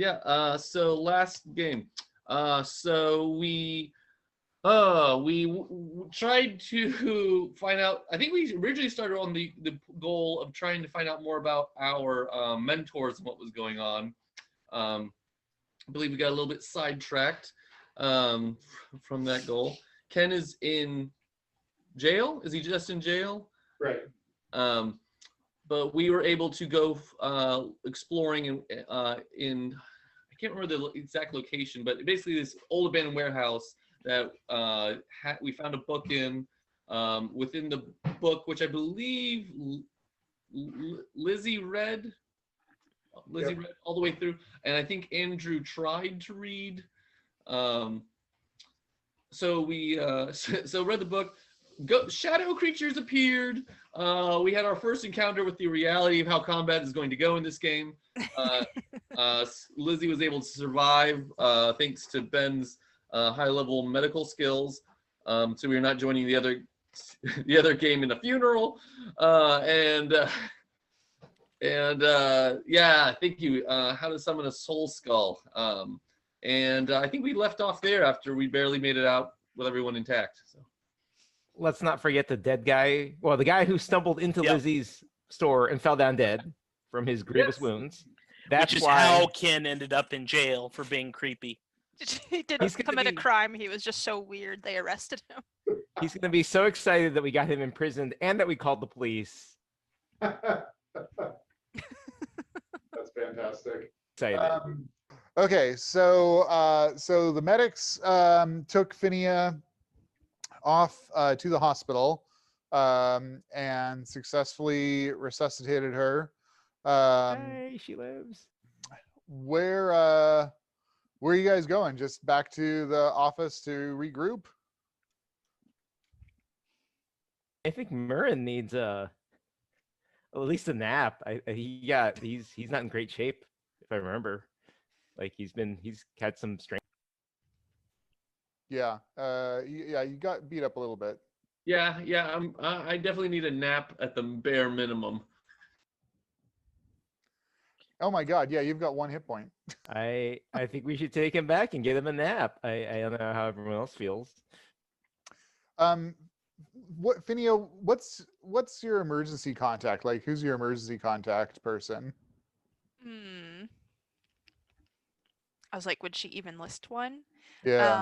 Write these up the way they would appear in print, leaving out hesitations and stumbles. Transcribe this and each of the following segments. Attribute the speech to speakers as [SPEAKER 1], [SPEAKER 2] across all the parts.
[SPEAKER 1] yeah. So last game. So we tried to find out. I think we originally started on the goal of trying to find out more about our mentors and what was going on. I believe we got a little bit sidetracked from that goal. Ken is in jail. Is he just in jail?
[SPEAKER 2] Right.
[SPEAKER 1] But we were able to go exploring in I can't remember the exact location, but basically this old abandoned warehouse that we found a book in. Within the book, which I believe Lizzie read. Lizzie read all the way through, and I think Andrew tried to read. So we so read the book. Shadow creatures appeared. We had our first encounter with the reality of how combat is going to go in this game. Lizzie was able to survive thanks to Ben's high-level medical skills. So we were not joining the other game in a funeral. Yeah, thank you. How to summon a soul skull. And I think we left off there after we barely made it out with everyone intact. So.
[SPEAKER 3] Let's not forget the dead guy. Well, the guy who stumbled into Lizzie's store and fell down dead from his grievous wounds.
[SPEAKER 4] That's Which is how Ken ended up in jail for being creepy.
[SPEAKER 5] He didn't commit a crime. He was just so weird. They arrested him.
[SPEAKER 3] He's going to be so excited that we got him imprisoned and that we called the police.
[SPEAKER 2] That's fantastic.
[SPEAKER 3] Excited.
[SPEAKER 6] Okay, so so the medics took Finnea off to the hospital and successfully resuscitated her.
[SPEAKER 3] Hey, she lives.
[SPEAKER 6] Where are you guys going? Just back to the office to regroup?
[SPEAKER 3] I think Mhurren needs at least a nap. He's not in great shape, if I remember. Like he's had some strength.
[SPEAKER 6] Yeah, you got beat up a little bit.
[SPEAKER 1] Yeah. I definitely need a nap at the bare minimum.
[SPEAKER 6] Oh my God! Yeah, you've got 1 hit point.
[SPEAKER 3] I think we should take him back and get him a nap. I don't know how everyone else feels.
[SPEAKER 6] Finnea, what's your emergency contact? Like, who's your emergency contact person?
[SPEAKER 5] I was like, would she even list one?
[SPEAKER 6] Yeah.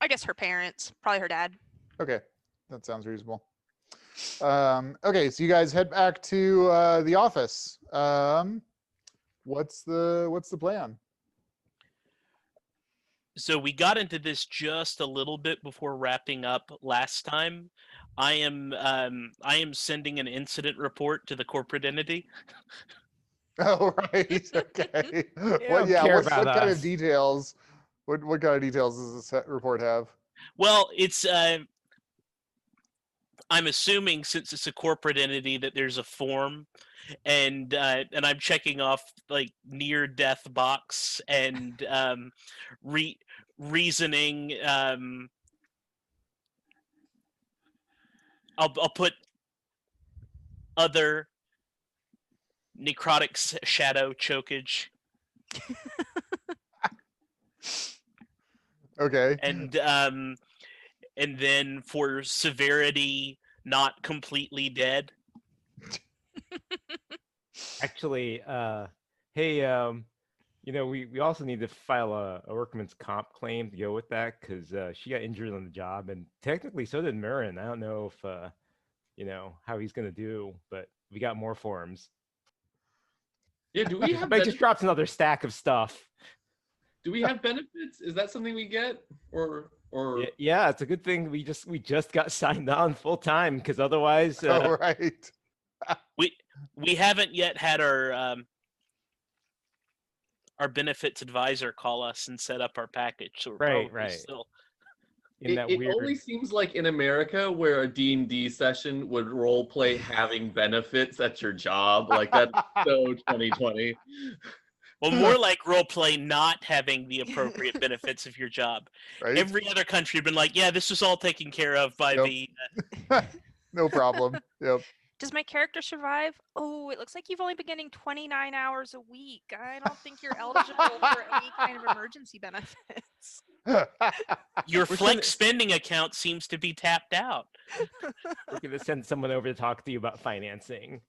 [SPEAKER 5] I guess her parents, probably her dad.
[SPEAKER 6] Okay, that sounds reasonable. Okay, so you guys head back to the office. What's the plan?
[SPEAKER 4] So we got into this just a little bit before wrapping up last time. I am sending an incident report to the corporate entity.
[SPEAKER 6] Oh, right. Okay. What kind of details? What kind of details does this report have?
[SPEAKER 4] Well, it's I'm assuming since it's a corporate entity that there's a form, and I'm checking off like near death box and reasoning. I'll put other necrotic shadow chokage.
[SPEAKER 6] Okay.
[SPEAKER 4] And then for severity, not completely dead.
[SPEAKER 3] Actually, hey, we also need to file a workman's comp claim to go with that because she got injured on the job, and technically so did Mhurren. I don't know if how he's gonna do, but we got more forms.
[SPEAKER 1] Yeah, do we have?
[SPEAKER 3] I just dropped another stack of stuff.
[SPEAKER 1] Do we have benefits? Is that something we get, or?
[SPEAKER 3] Yeah, it's a good thing we just got signed on full time because otherwise.
[SPEAKER 6] Oh, right.
[SPEAKER 4] We haven't yet had our benefits advisor call us and set up our package. So we're
[SPEAKER 3] right.
[SPEAKER 4] Still
[SPEAKER 1] it only seems like in America where a D&D session would role play having benefits at your job. Like that's so 2020.
[SPEAKER 4] Well, more like role play not having the appropriate benefits of your job.
[SPEAKER 6] Right?
[SPEAKER 4] Every other country had been like, yeah, this was all taken care of by the...
[SPEAKER 6] No problem. Yep.
[SPEAKER 5] Does my character survive? Oh, it looks like you've only been getting 29 hours a week. I don't think you're eligible for any kind of emergency benefits.
[SPEAKER 4] Your flex spending account seems to be tapped out.
[SPEAKER 3] We're going to send someone over to talk to you about financing.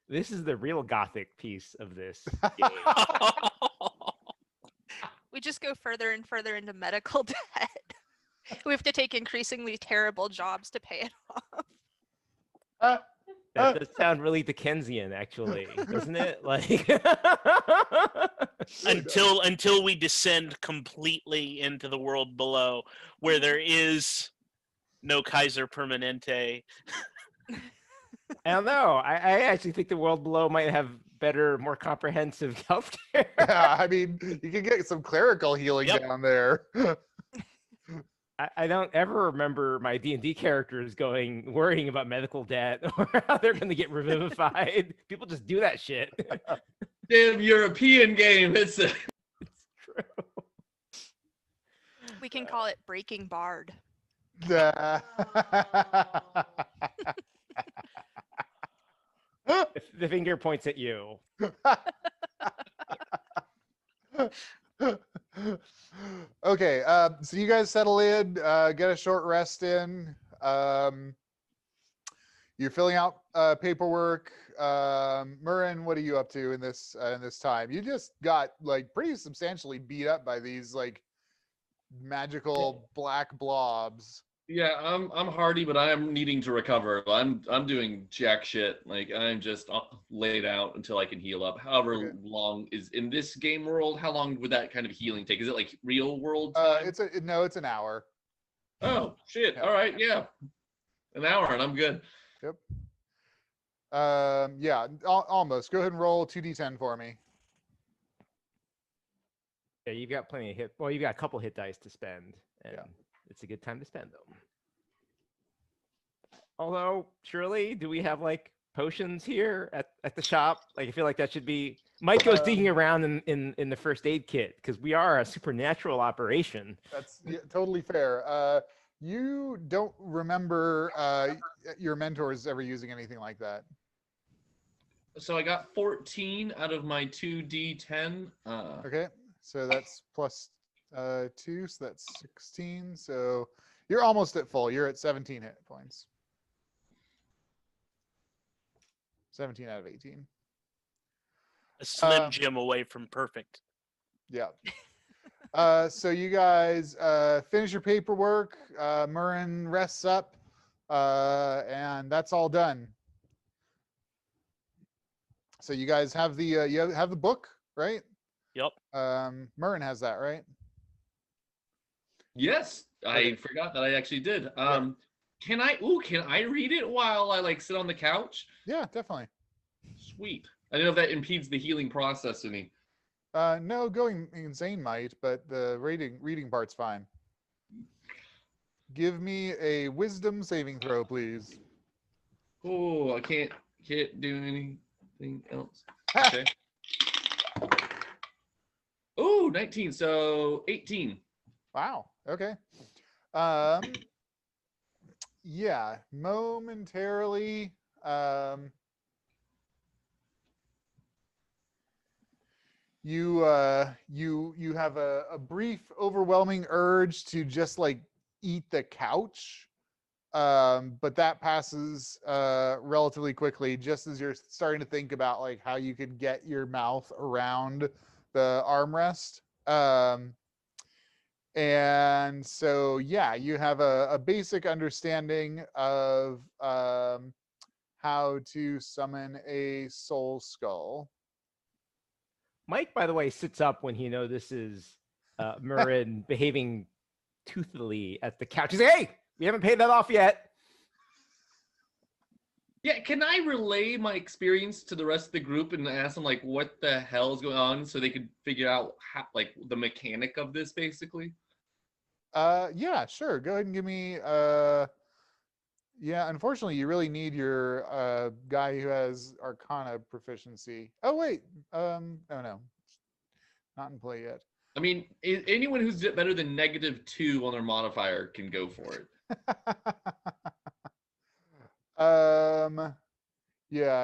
[SPEAKER 3] This is the real Gothic piece of this game.
[SPEAKER 5] We just go further and further into medical debt. We have to take increasingly terrible jobs to pay it off.
[SPEAKER 3] That does sound really Dickensian, actually, doesn't it? Like
[SPEAKER 4] until we descend completely into the world below, where there is no Kaiser Permanente.
[SPEAKER 3] I don't know. I actually think the world below might have better, more comprehensive healthcare.
[SPEAKER 6] Yeah, I mean, you can get some clerical healing down there.
[SPEAKER 3] I don't ever remember my D&D characters worrying about medical debt or how they're going to get revivified. People just do that shit.
[SPEAKER 1] Damn European game. It's true.
[SPEAKER 5] We can call it Breaking Bard.
[SPEAKER 3] The finger points at you.
[SPEAKER 6] Okay, so you guys settle in, get a short rest in. You're filling out paperwork. Mhurren, what are you up to in this time? You just got like pretty substantially beat up by these like magical black blobs.
[SPEAKER 1] Yeah, I'm hardy, but I am needing to recover. I'm doing jack shit. Like I'm just laid out until I can heal up. However long is in this game world. How long would that kind of healing take? Is it like real world time?
[SPEAKER 6] It's an hour.
[SPEAKER 1] Oh shit!
[SPEAKER 6] Yeah.
[SPEAKER 1] All right, yeah, an hour and I'm good.
[SPEAKER 6] Yep. Yeah, almost. Go ahead and roll 2d10 for me.
[SPEAKER 3] Yeah, you've got plenty of hit. Well, you've got a couple hit dice to spend, and
[SPEAKER 6] Yeah.
[SPEAKER 3] it's a good time to spend them. Although, surely, do we have like potions here at the shop? Like, I feel like that should be. Mike goes digging around in the first aid kit because we are a supernatural operation.
[SPEAKER 6] That's totally fair. You don't remember your mentors ever using anything like that.
[SPEAKER 1] So I got 14 out of my 2d10.
[SPEAKER 6] Okay, so that's plus 2, so that's 16. So you're almost at full. You're at 17 hit points. 17 out of 18.
[SPEAKER 4] A Slim Jim away from perfect.
[SPEAKER 6] Yeah. So you guys finish your paperwork. Mhurren rests up, and that's all done. So you guys have the you have the book, right?
[SPEAKER 4] Yep.
[SPEAKER 6] Mhurren has that, right?
[SPEAKER 1] Yes, I forgot that I actually did. Can I read it while I like sit on the couch?
[SPEAKER 6] Yeah, definitely.
[SPEAKER 1] Sweet. I don't know if that impedes the healing process any.
[SPEAKER 6] No, going insane might, but the reading part's fine. Give me a wisdom saving throw, please.
[SPEAKER 1] Oh, I can't do anything else. Okay. Oh, 19, so 18.
[SPEAKER 6] Wow. Okay. Yeah, momentarily. You have a brief, overwhelming urge to just like eat the couch, but that passes relatively quickly. Just as you're starting to think about like how you could get your mouth around the armrest. And so, yeah, you have a basic understanding of how to summon a soul skull.
[SPEAKER 3] Mike, by the way, sits up when he notices Mhurren behaving toothily at the couch. He's like, "Hey, we haven't paid that off yet."
[SPEAKER 1] Yeah, can I relay my experience to the rest of the group and ask them like what the hell is going on so they could figure out how, like the mechanic of this basically?
[SPEAKER 6] Yeah, sure. Go ahead and give me yeah, unfortunately you really need your guy who has Arcana proficiency. Oh wait. Oh no. Not in play yet.
[SPEAKER 1] I mean, anyone who's better than -2 on their modifier can go for it.
[SPEAKER 6] Yeah,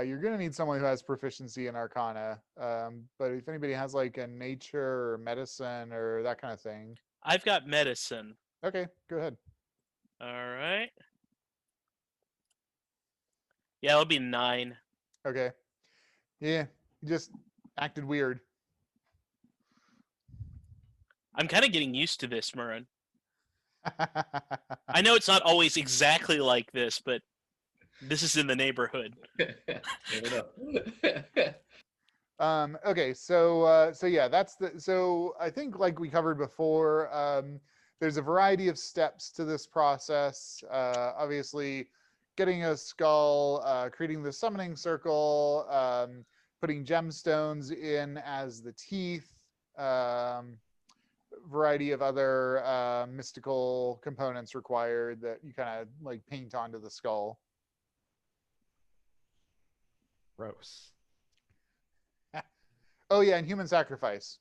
[SPEAKER 6] you're gonna need someone who has proficiency in Arcana. But if anybody has like a nature or medicine or that kind of thing,
[SPEAKER 4] I've got medicine.
[SPEAKER 6] okay, go ahead.
[SPEAKER 4] All right. Yeah, it'll be 9.
[SPEAKER 6] Okay, yeah, you just acted weird.
[SPEAKER 4] I'm kind of getting used to this, Mhurren. I know it's not always exactly like this, but this is in the neighborhood.
[SPEAKER 1] Never know.
[SPEAKER 6] Okay, so yeah, so I think like we covered before, there's a variety of steps to this process. Obviously, getting a skull, creating the summoning circle, putting gemstones in as the teeth, variety of other mystical components required that you kind of like paint onto the skull.
[SPEAKER 3] Gross.
[SPEAKER 6] Oh yeah, and human sacrifice.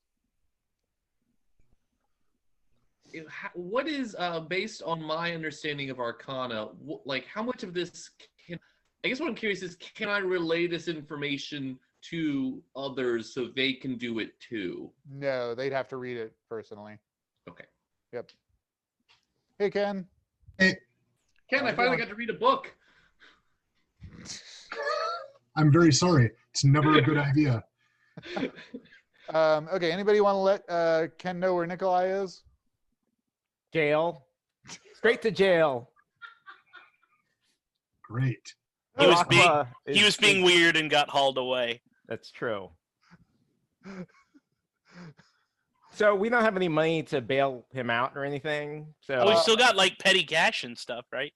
[SPEAKER 1] What is based on my understanding of Arcana? Like, how much of this can? I guess what I'm curious is, can I relay this information to others so they can do it too?
[SPEAKER 6] No, they'd have to read it personally.
[SPEAKER 1] Okay.
[SPEAKER 6] Yep. Hey, Ken.
[SPEAKER 7] Hey,
[SPEAKER 1] Ken, I finally got to read a book.
[SPEAKER 7] I'm very sorry. It's never a good idea.
[SPEAKER 6] Okay, anybody want to let Ken know where Nikolai is?
[SPEAKER 3] Jail. Straight to jail.
[SPEAKER 7] Great.
[SPEAKER 4] He was being
[SPEAKER 3] Aqua
[SPEAKER 4] he was being weird and got hauled away.
[SPEAKER 3] That's true. So we don't have any money to bail him out or anything. So
[SPEAKER 4] Oh, we still got like petty cash and stuff, right?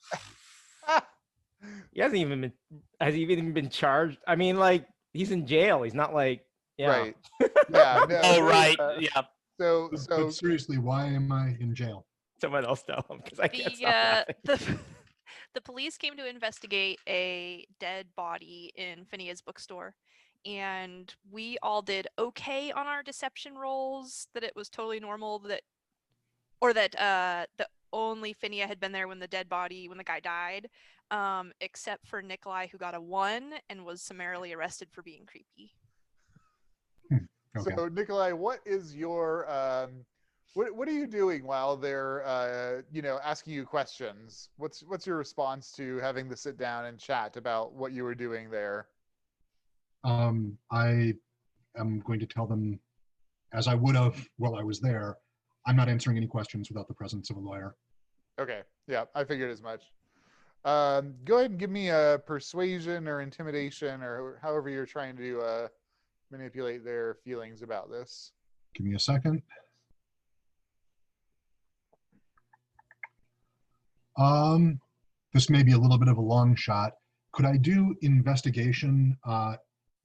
[SPEAKER 3] he hasn't even been has he even been charged? I mean, like, he's in jail. He's not like
[SPEAKER 6] Right. Yeah. No,
[SPEAKER 4] Oh, right.
[SPEAKER 6] yeah.
[SPEAKER 4] Yeah.
[SPEAKER 7] But seriously, why am I in jail?
[SPEAKER 3] someone else tell him because I can't
[SPEAKER 5] The
[SPEAKER 3] stop laughing.
[SPEAKER 5] the police came to investigate a dead body in Finnea's bookstore, and we all did okay on our deception rolls. That it was totally normal. That the only Finnea had been there when the guy died, except for Nikolai, who got a 1 and was summarily arrested for being creepy.
[SPEAKER 7] Okay.
[SPEAKER 6] So Nikolai, what is your what are you doing while they're asking you questions? What's your response to having to sit down and chat about what you were doing there?
[SPEAKER 7] I am going to tell them, as I would have while I was there, I'm not answering any questions without the presence of a lawyer.
[SPEAKER 6] Okay, yeah, I figured as much. Go ahead and give me a persuasion or intimidation or however you're trying to manipulate their feelings about this.
[SPEAKER 7] Give me a second. This may be a little bit of a long shot. Could I do investigation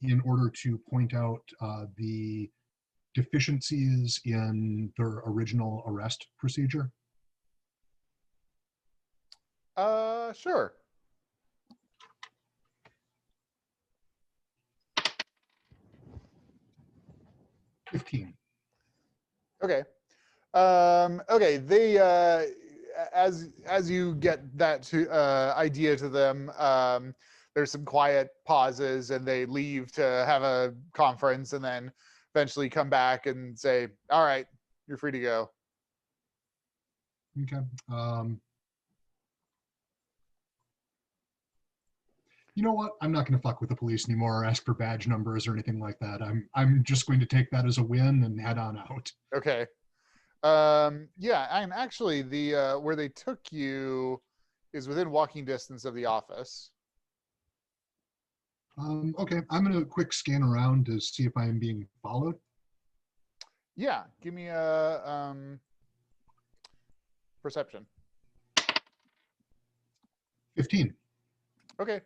[SPEAKER 7] in order to point out the deficiencies in their original arrest procedure?
[SPEAKER 6] Sure.
[SPEAKER 7] $15.
[SPEAKER 6] Okay. Okay. They as you get that idea to them, there's some quiet pauses, and they leave to have a conference, and then eventually come back and say, "All right, you're free to go."
[SPEAKER 7] Okay. You know what? I'm not going to fuck with the police anymore or ask for badge numbers or anything like that. I'm just going to take that as a win and head on out.
[SPEAKER 6] Okay. Yeah, and actually the where they took you is within walking distance of the office.
[SPEAKER 7] Okay, I'm going to quick scan around to see if I am being followed.
[SPEAKER 6] Yeah, give me a perception.
[SPEAKER 7] 15.
[SPEAKER 6] Okay.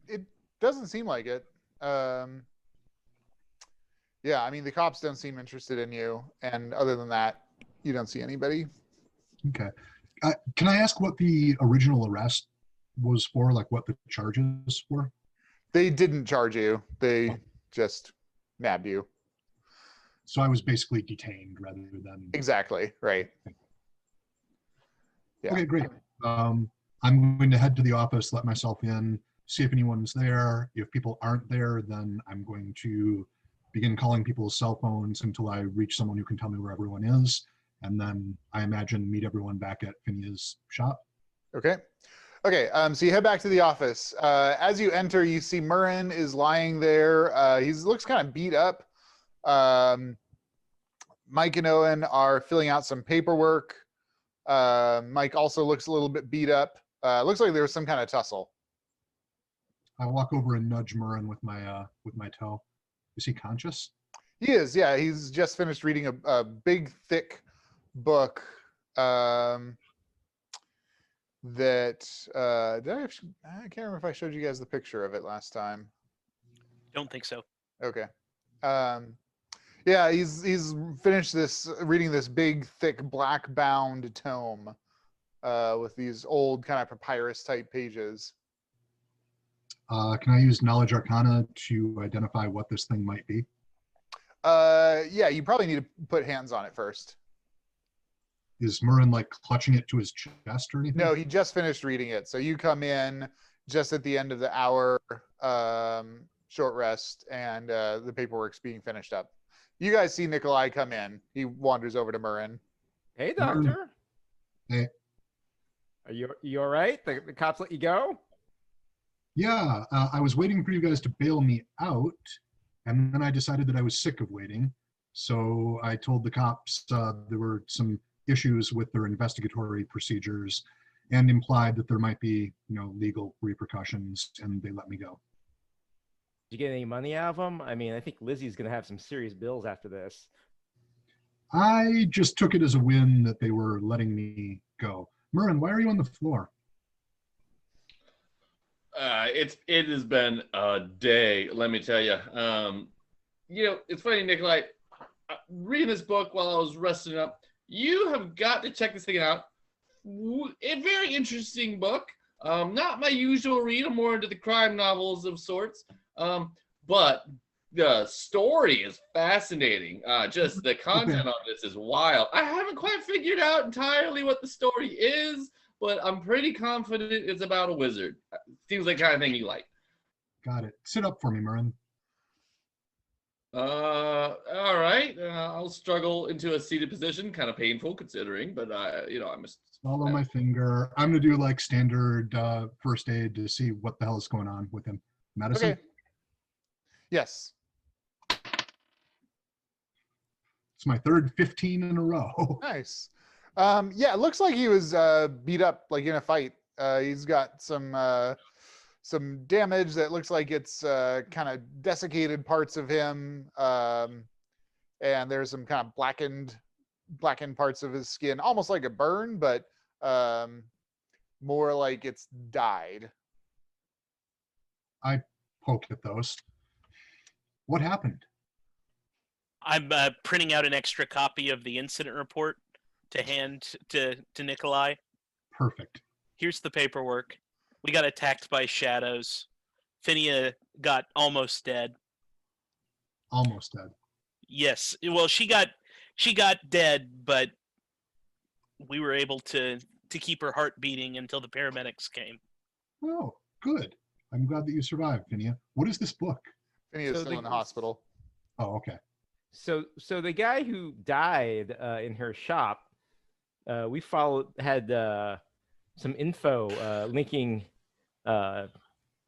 [SPEAKER 6] It doesn't seem like it. Yeah, I mean, the cops don't seem interested in you, and other than that, you don't see anybody.
[SPEAKER 7] Okay. Can I ask what the original arrest was for, like what the charges were?
[SPEAKER 6] They didn't charge you. They just nabbed you.
[SPEAKER 7] So I was basically detained rather than...
[SPEAKER 6] Exactly, right. Yeah.
[SPEAKER 7] Okay, great. I'm going to head to the office, let myself in, see if anyone's there. If people aren't there, then I'm going to begin calling people's cell phones until I reach someone who can tell me where everyone is. And then I imagine meet everyone back at Finnea's shop.
[SPEAKER 6] Okay. Okay, so you head back to the office. As you enter, you see Mhurren is lying there. He looks kind of beat up. Mike and Owen are filling out some paperwork. Mike also looks a little bit beat up. Looks like there was some kind of tussle.
[SPEAKER 7] I walk over and nudge Mhurren with my toe. Is he conscious?
[SPEAKER 6] He is, yeah. He's just finished reading a big, thick book. That I can't remember if I showed you guys the picture of it last time.
[SPEAKER 4] Don't think so.
[SPEAKER 6] Okay. Yeah, he's finished reading this big, thick, black bound tome with these old kind of papyrus type pages.
[SPEAKER 7] Can I use Knowledge Arcana to identify what this thing might be?
[SPEAKER 6] Yeah, you probably need to put hands on it first.
[SPEAKER 7] Is Mhurren like clutching it to his chest or anything?
[SPEAKER 6] No, he just finished reading it. So you come in just at the end of the hour short rest, and the paperwork's being finished up. You guys see Nikolai come in. He wanders over to Mhurren.
[SPEAKER 3] Hey, doctor.
[SPEAKER 7] Hey.
[SPEAKER 3] Are you all right? The cops let you go?
[SPEAKER 7] Yeah, I was waiting for you guys to bail me out, and then I decided that I was sick of waiting. So I told the cops there were some issues with their investigatory procedures and implied that there might be, legal repercussions, and they let me go.
[SPEAKER 3] Did you get any money out of them? I mean, I think Lizzie's going to have some serious bills after this.
[SPEAKER 7] I just took it as a win that they were letting me go. Mhurren, why are you on the floor?
[SPEAKER 1] It has been a day, let me tell you. It's funny, Nikolai. Reading this book while I was resting up, you have got to check this thing out. A very interesting book. Not my usual read. I'm more into the crime novels of sorts. But the story is fascinating. Just the content on this is wild. I haven't quite figured out entirely what the story is, but I'm pretty confident it's about a wizard. Seems like the kind of thing you like.
[SPEAKER 7] Got it. Sit up for me, Mhurren.
[SPEAKER 1] All right. I'll struggle into a seated position, kind of painful considering, but I must
[SPEAKER 7] Follow my finger. I'm gonna do like standard first aid to see what the hell is going on with him. Medicine?
[SPEAKER 6] Okay. Yes.
[SPEAKER 7] It's my third 15 in a row.
[SPEAKER 6] Nice. Yeah, it looks like he was beat up like in a fight. He's got some damage that looks like it's kind of desiccated parts of him, and there's some kind of blackened parts of his skin, almost like a burn, but more like it's dyed.
[SPEAKER 7] I poked at those. What happened?
[SPEAKER 4] I'm printing out an extra copy of the incident report to hand to Nikolai.
[SPEAKER 7] Perfect.
[SPEAKER 4] Here's the paperwork. We got attacked by shadows. Finnea got almost dead.
[SPEAKER 7] Almost dead.
[SPEAKER 4] Yes. Well, she got dead, but we were able to keep her heart beating until the paramedics came.
[SPEAKER 7] Oh, good. I'm glad that you survived, Finnea. What is this book?
[SPEAKER 6] Finnea is still in the hospital.
[SPEAKER 7] Oh, okay.
[SPEAKER 3] So the guy who died in her shop, we had some info linking,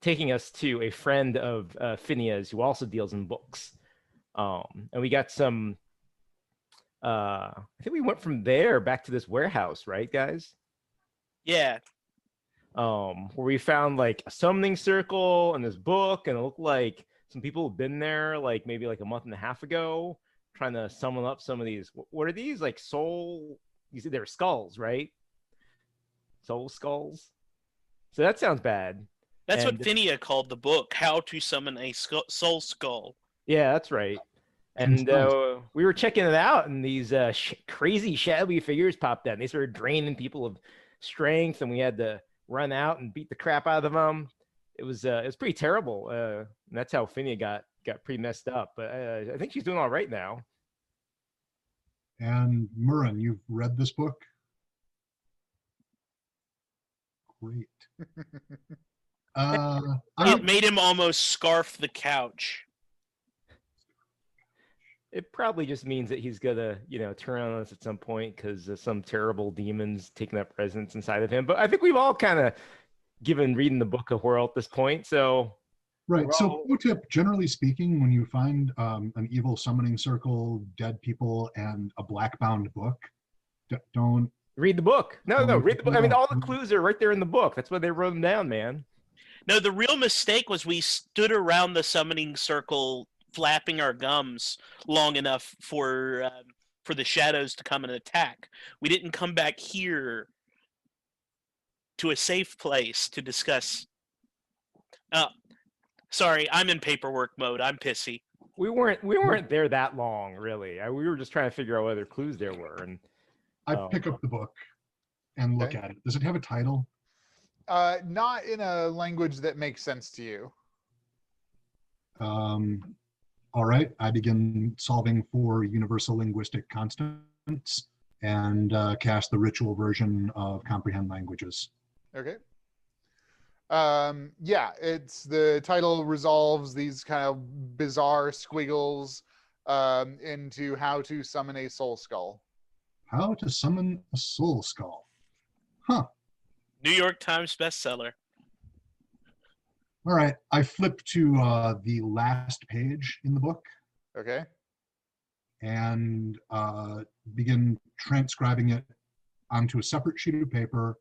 [SPEAKER 3] taking us to a friend of Finnea's who also deals in books. And we got some, I think we went from there back to this warehouse, right, guys?
[SPEAKER 4] Yeah.
[SPEAKER 3] Where we found like a summoning circle and this book, and it looked like some people have been there like maybe like a month and a half ago trying to summon up some of these. What are these? Like soul? You said they're skulls, right? Soul skulls. So that sounds bad.
[SPEAKER 4] That's what Finnea called the book, How to Summon a Soul Skull.
[SPEAKER 3] Yeah, that's right. And we were checking it out, and these crazy shadowy figures popped out. And they started draining people of strength, and we had to run out and beat the crap out of them. It was pretty terrible. And that's how Finnea got pretty messed up. But I think she's doing all right now.
[SPEAKER 7] And Mhurren, you've read this book? Great. I'm
[SPEAKER 4] It
[SPEAKER 7] gonna-
[SPEAKER 4] made him almost scarf the couch.
[SPEAKER 3] It probably just means that he's gonna, turn on us at some point because some terrible demons taking up residence inside of him. But I think we've all kind of given reading the book a whirl at this point. So
[SPEAKER 7] Right. So,
[SPEAKER 3] Well-
[SPEAKER 7] pro tip, generally speaking, when you find an evil summoning circle, dead people, and a black bound book, don't.
[SPEAKER 3] read the book. No,
[SPEAKER 7] Oh,
[SPEAKER 3] read the book. I mean,
[SPEAKER 7] no.
[SPEAKER 3] all the clues are right there in the book. That's why they wrote them down, man.
[SPEAKER 4] No, the real mistake was we stood around the summoning circle flapping our gums long enough for the shadows to come and attack. We didn't come back here to a safe place to discuss. Sorry, I'm in paperwork mode. I'm pissy.
[SPEAKER 3] We weren't there that long, really. We were just trying to figure out what other clues there were. And
[SPEAKER 7] I
[SPEAKER 3] Oh.
[SPEAKER 7] pick up the book and look
[SPEAKER 6] Okay.
[SPEAKER 7] at it. Does it have a title?
[SPEAKER 6] Not in a language that makes sense to you.
[SPEAKER 7] All right. I begin solving for universal linguistic constants and cast the ritual version of comprehend languages.
[SPEAKER 6] Okay. Yeah, it's the title resolves these kind of bizarre squiggles into how to summon a soul skull.
[SPEAKER 7] How to summon a soul skull. Huh.
[SPEAKER 4] New York Times bestseller.
[SPEAKER 7] All right. I flip to the last page in the book
[SPEAKER 6] Okay.
[SPEAKER 7] and begin transcribing it onto a separate sheet of paper,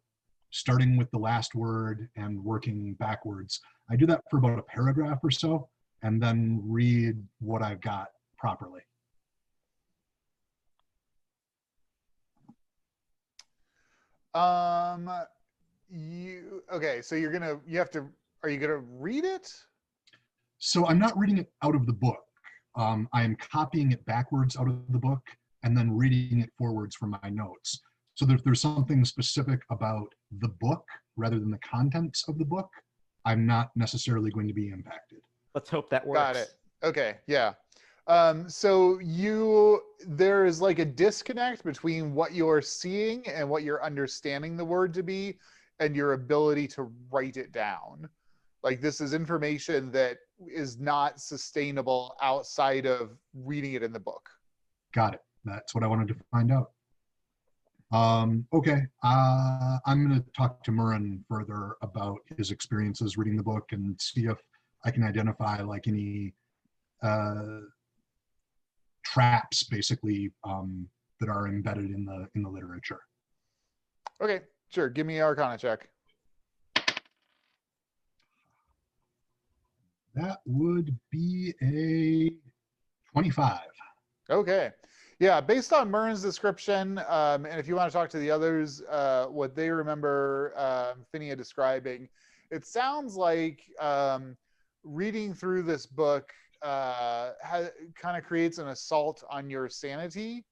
[SPEAKER 7] starting with the last word and working backwards. I do that for about a paragraph or so, and then read what I've got properly.
[SPEAKER 6] So are you gonna read it?
[SPEAKER 7] So I'm not reading it out of the book. I am copying it backwards out of the book and then reading it forwards from my notes. So there's something specific about the book rather than the contents of the book, I'm not necessarily going to be impacted.
[SPEAKER 3] let's hope that works.
[SPEAKER 6] Got it. Okay, yeah. So there is like a disconnect between what you're seeing and what you're understanding the word to be and your ability to write it down. Like this is information that is not sustainable outside of reading it in the book.
[SPEAKER 7] Got it. That's what I wanted to find out. Okay, I'm going to talk to Mhurren further about his experiences reading the book and see if I can identify like any traps, basically, that are embedded in the literature.
[SPEAKER 6] Okay, sure. Give me an Arcana check.
[SPEAKER 7] That would be a 25.
[SPEAKER 6] Okay. Yeah, based on Mhurren's description, and if you want to talk to the others, what they remember Finnea describing, it sounds like reading through this book kind of creates an assault on your sanity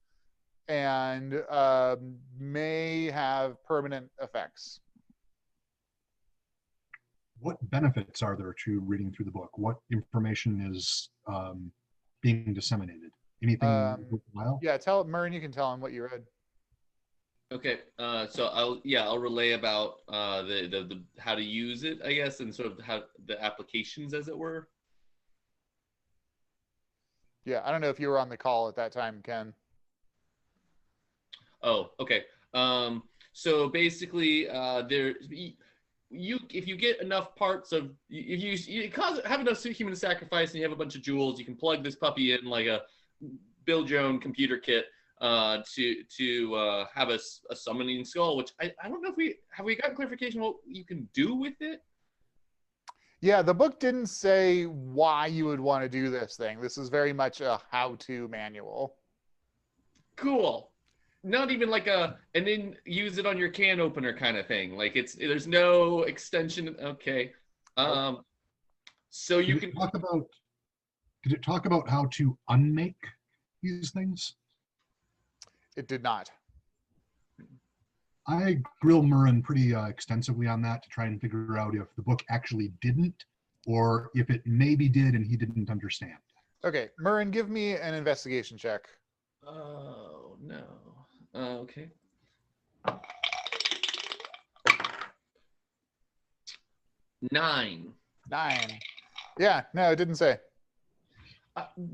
[SPEAKER 6] and may have permanent effects.
[SPEAKER 7] What benefits are there to reading through the book? What information is being disseminated? Anything worthwhile?
[SPEAKER 6] Yeah, Mhurren, you can tell him what you read.
[SPEAKER 1] Okay, so I'll relay about the how to use it, I guess, and sort of how the applications, as it were.
[SPEAKER 6] Yeah, I don't know if you were on the call at that time, Ken.
[SPEAKER 1] Oh, okay. So basically, if you get enough parts of, if you have enough human sacrifice and you have a bunch of jewels, you can plug this puppy in like a build your own computer kit to have a summoning skull, which I don't know if we gotten clarification what you can do with it.
[SPEAKER 6] Yeah, the book didn't say why you would want to do this thing. This is very much a how-to manual.
[SPEAKER 1] Cool. Not even like and then use it on your can opener kind of thing. Like there's no extension. Okay. So you
[SPEAKER 7] Did
[SPEAKER 1] can
[SPEAKER 7] it talk about how to unmake these things?
[SPEAKER 6] It did not.
[SPEAKER 7] I grill Mhurren pretty extensively on that to try and figure out if the book actually didn't, or if it maybe did and he didn't understand.
[SPEAKER 6] Okay, Mhurren, give me an investigation check.
[SPEAKER 1] Oh no. Okay. 9.
[SPEAKER 6] 9. Yeah, no, it didn't say.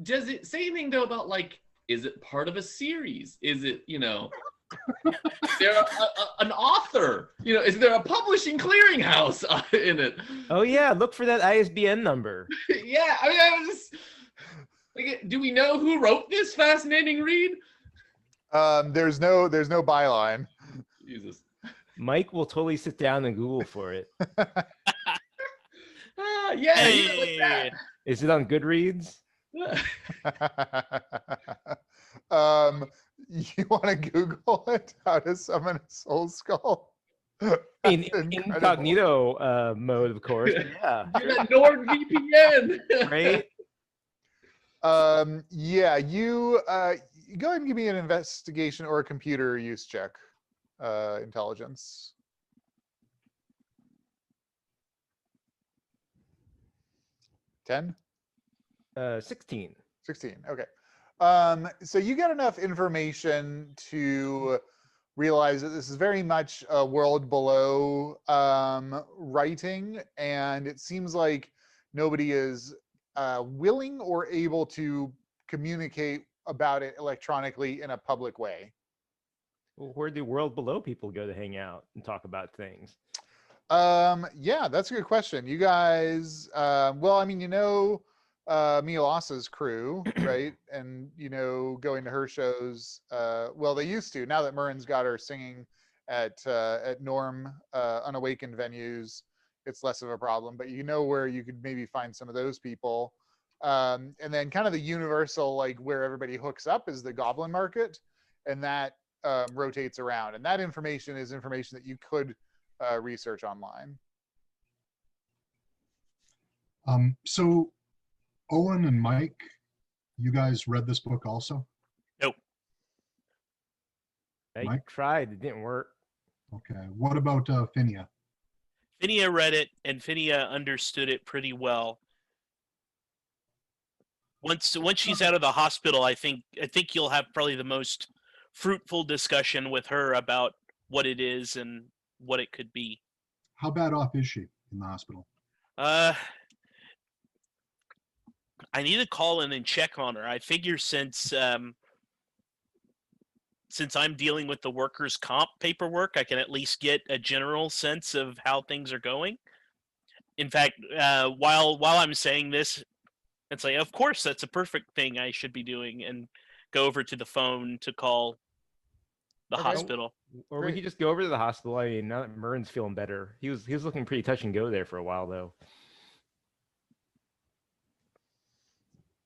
[SPEAKER 1] Does it say anything though about like, is it part of a series? Is it, is there an author? Is there a publishing clearinghouse in it?
[SPEAKER 3] Oh yeah, look for that ISBN number.
[SPEAKER 1] Yeah, I mean, I was just like, do we know who wrote this fascinating read?
[SPEAKER 6] There's no byline.
[SPEAKER 1] Jesus.
[SPEAKER 3] Mike will totally sit down and Google for it.
[SPEAKER 1] Yeah.
[SPEAKER 4] Hey.
[SPEAKER 3] Is it on Goodreads?
[SPEAKER 6] You want to Google it? How to summon a soul skull?
[SPEAKER 3] In
[SPEAKER 6] That's incredible.
[SPEAKER 3] incognito mode, of course. Yeah.
[SPEAKER 1] You're that NordVPN.
[SPEAKER 3] Right?
[SPEAKER 6] Yeah, you go ahead and give me an investigation or a computer use check. Intelligence. 10?
[SPEAKER 3] 16.
[SPEAKER 6] 16. Okay. So you get enough information to realize that this is very much a world below writing, and it seems like nobody is willing or able to communicate about it electronically in a public way.
[SPEAKER 3] Well, where do world below people go to hang out and talk about things?
[SPEAKER 6] Yeah, that's a good question. You guys, well, I mean, Miolasa's crew, right? And, going to her shows, well, they used to. Now that Mhurren's got her singing at Norm Unawakened venues, it's less of a problem. But where you could maybe find some of those people. And then kind of the universal, like where everybody hooks up is the Goblin Market, and that rotates around. And that information is information that you could research online.
[SPEAKER 7] So Owen and Mike, you guys read this book also?
[SPEAKER 4] Nope.
[SPEAKER 3] I
[SPEAKER 7] Mike?
[SPEAKER 3] tried. It didn't work.
[SPEAKER 7] Okay. What about Finnea?
[SPEAKER 4] Finnea read it, and Finnea understood it pretty well. Once she's out of the hospital, I think you'll have probably the most fruitful discussion with her about what it is and what it could be.
[SPEAKER 7] How bad off is she in the hospital?
[SPEAKER 4] I need to call in and check on her. I figure since I'm dealing with the workers' comp paperwork, I can at least get a general sense of how things are going. In fact, while I'm saying this, it's like, of course, that's a perfect thing I should be doing, and go over to the phone to call the hospital.
[SPEAKER 3] Or we could just go over to the hospital. I mean, now that Mhurren's feeling better, he was looking pretty touch and go there for a while, though.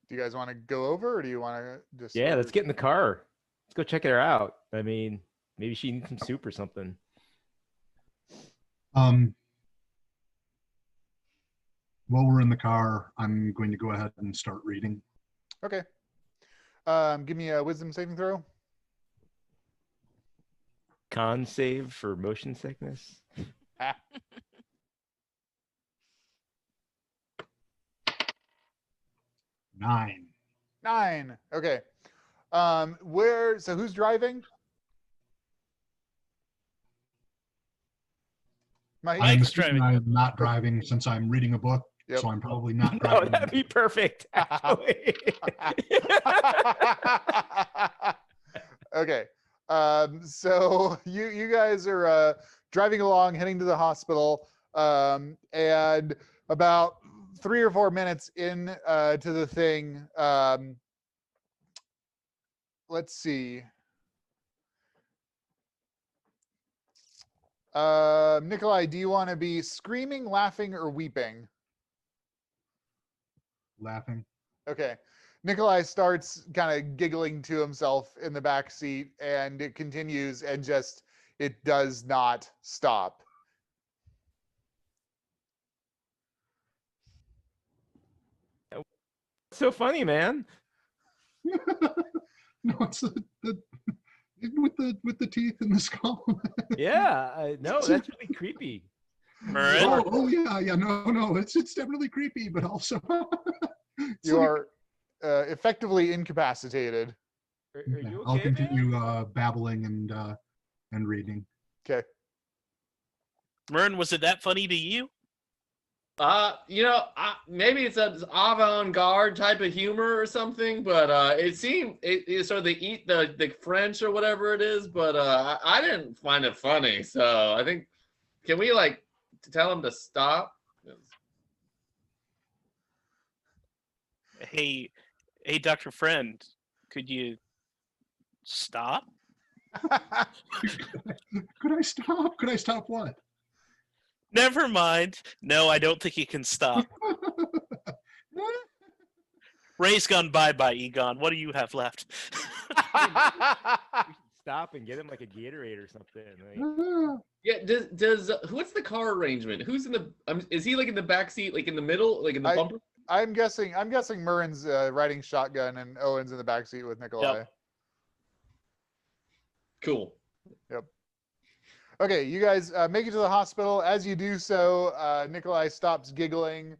[SPEAKER 6] Do you guys want to go over, or do you want to just?
[SPEAKER 3] Yeah, let's get in the car. Let's go check her out. I mean, maybe she needs some soup or something.
[SPEAKER 7] While we're in the car, I'm going to go ahead and start reading.
[SPEAKER 6] Okay. Give me a wisdom saving throw.
[SPEAKER 3] Con save for motion sickness.
[SPEAKER 7] 9.
[SPEAKER 6] 9. Okay. So who's driving? Mike?
[SPEAKER 7] I'm
[SPEAKER 4] Mike's
[SPEAKER 7] assuming
[SPEAKER 4] driving.
[SPEAKER 7] I'm not driving since I'm reading a book,
[SPEAKER 6] Yep.
[SPEAKER 7] so I'm probably not
[SPEAKER 3] Oh,
[SPEAKER 7] driving.
[SPEAKER 3] that'd be perfect, actually.
[SPEAKER 6] Okay. So you guys are driving along, heading to the hospital, and about 3 or 4 minutes in to the thing, let's see. Nikolai, do you want to be screaming, laughing, or weeping?
[SPEAKER 7] Laughing.
[SPEAKER 6] Okay. Nikolai starts kind of giggling to himself in the back seat, and it continues, and it does not stop.
[SPEAKER 3] It's so funny, man.
[SPEAKER 7] No, it's with the teeth and the skull.
[SPEAKER 3] Yeah, no, that's really creepy.
[SPEAKER 4] Mhurren?
[SPEAKER 7] Oh yeah. No, it's definitely creepy, but also
[SPEAKER 6] You are effectively incapacitated.
[SPEAKER 3] Are you okay,
[SPEAKER 7] I'll continue
[SPEAKER 3] man?
[SPEAKER 7] babbling and reading.
[SPEAKER 6] Okay.
[SPEAKER 4] Mhurren, was it that funny to you?
[SPEAKER 1] Maybe it's an avant-garde type of humor or something, but it seemed so they eat the French or whatever it is, but I didn't find it funny. So I think, can we like tell them to stop?
[SPEAKER 4] Hey, Dr. Friend, could you stop?
[SPEAKER 7] Could I stop? Could I stop what?
[SPEAKER 4] Never mind. No, I don't think you can stop. Ray's gone bye-bye, Egon. What do you have left?
[SPEAKER 3] We should stop and get him like a Gatorade or something. Like,
[SPEAKER 1] Yeah. Does what's the car arrangement? Who's in the? Is he like in the back seat, like in the middle, like in the bumper?
[SPEAKER 6] I'm guessing Mhurren's riding shotgun and Owen's in the back seat with Nikolai.
[SPEAKER 4] Yep.
[SPEAKER 1] Cool.
[SPEAKER 6] Yep. Okay, you guys make it to the hospital. As you do so, Nikolai stops giggling.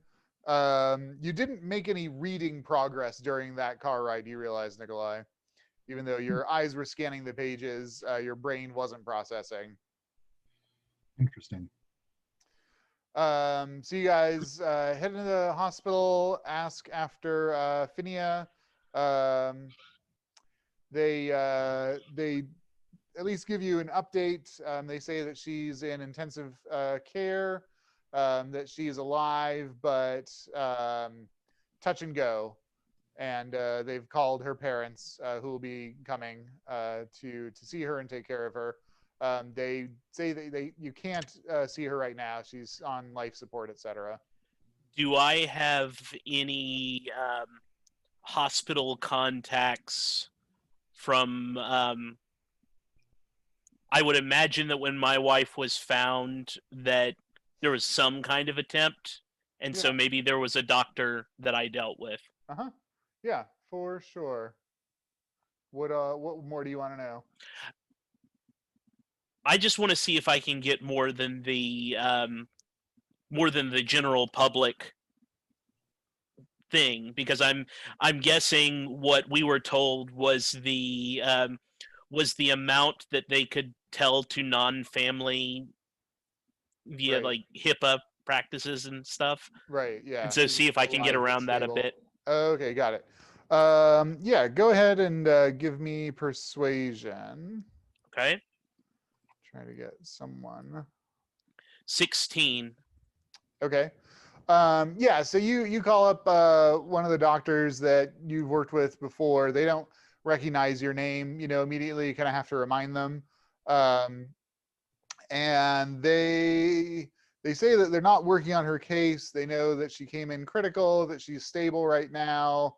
[SPEAKER 6] You didn't make any reading progress during that car ride, you realize, Nikolai. Even though your eyes were scanning the pages, your brain wasn't processing.
[SPEAKER 7] Interesting.
[SPEAKER 6] So you guys head into the hospital, ask after Finnea. They at least give you an update. They say that she's in intensive care, that she's alive, but touch and go. And they've called her parents, who will be coming to see her and take care of her. They say that you can't see her right now. She's on life support, etc.
[SPEAKER 4] Do I have any hospital contacts from... I would imagine that when my wife was found that there was some kind of attempt, and so maybe there was a doctor that I dealt with.
[SPEAKER 6] Uh-huh. Yeah, for sure. What more do you want to know?
[SPEAKER 4] I just want to see if I can get more than the general public thing, because I'm guessing what we were told was the amount that they could tell to non-family via
[SPEAKER 6] Right.
[SPEAKER 4] like HIPAA practices and stuff.
[SPEAKER 6] Right, yeah.
[SPEAKER 4] And so see if I can get
[SPEAKER 6] Alive but
[SPEAKER 4] around that a
[SPEAKER 6] stable.
[SPEAKER 4] bit.
[SPEAKER 6] Okay, got it. Yeah, go ahead and give me persuasion.
[SPEAKER 4] Okay.
[SPEAKER 6] Try to get someone.
[SPEAKER 4] 16.
[SPEAKER 6] Okay. Yeah, so you call up one of the doctors that you've worked with before. They don't recognize your name, immediately. You kind of have to remind them. And they say that they're not working on her case. They know that she came in critical, that she's stable right now.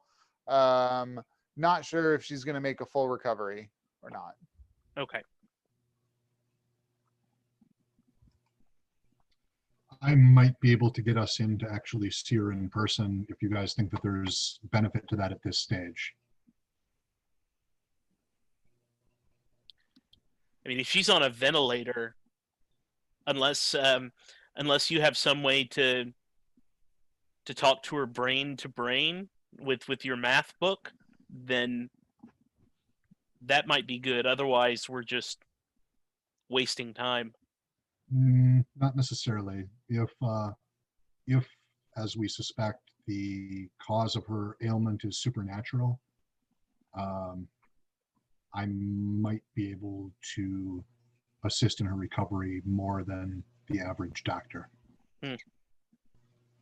[SPEAKER 6] Not sure if she's going to make a full recovery or not.
[SPEAKER 4] Okay.
[SPEAKER 7] I might be able to get us in to actually see her in person if you guys think that there's benefit to that at this stage.
[SPEAKER 4] I mean, if she's on a ventilator, unless you have some way to talk to her brain to brain with your math book, then that might be good. Otherwise, we're just wasting time.
[SPEAKER 7] Not necessarily. If, as we suspect, the cause of her ailment is supernatural, I might be able to assist in her recovery more than the average doctor.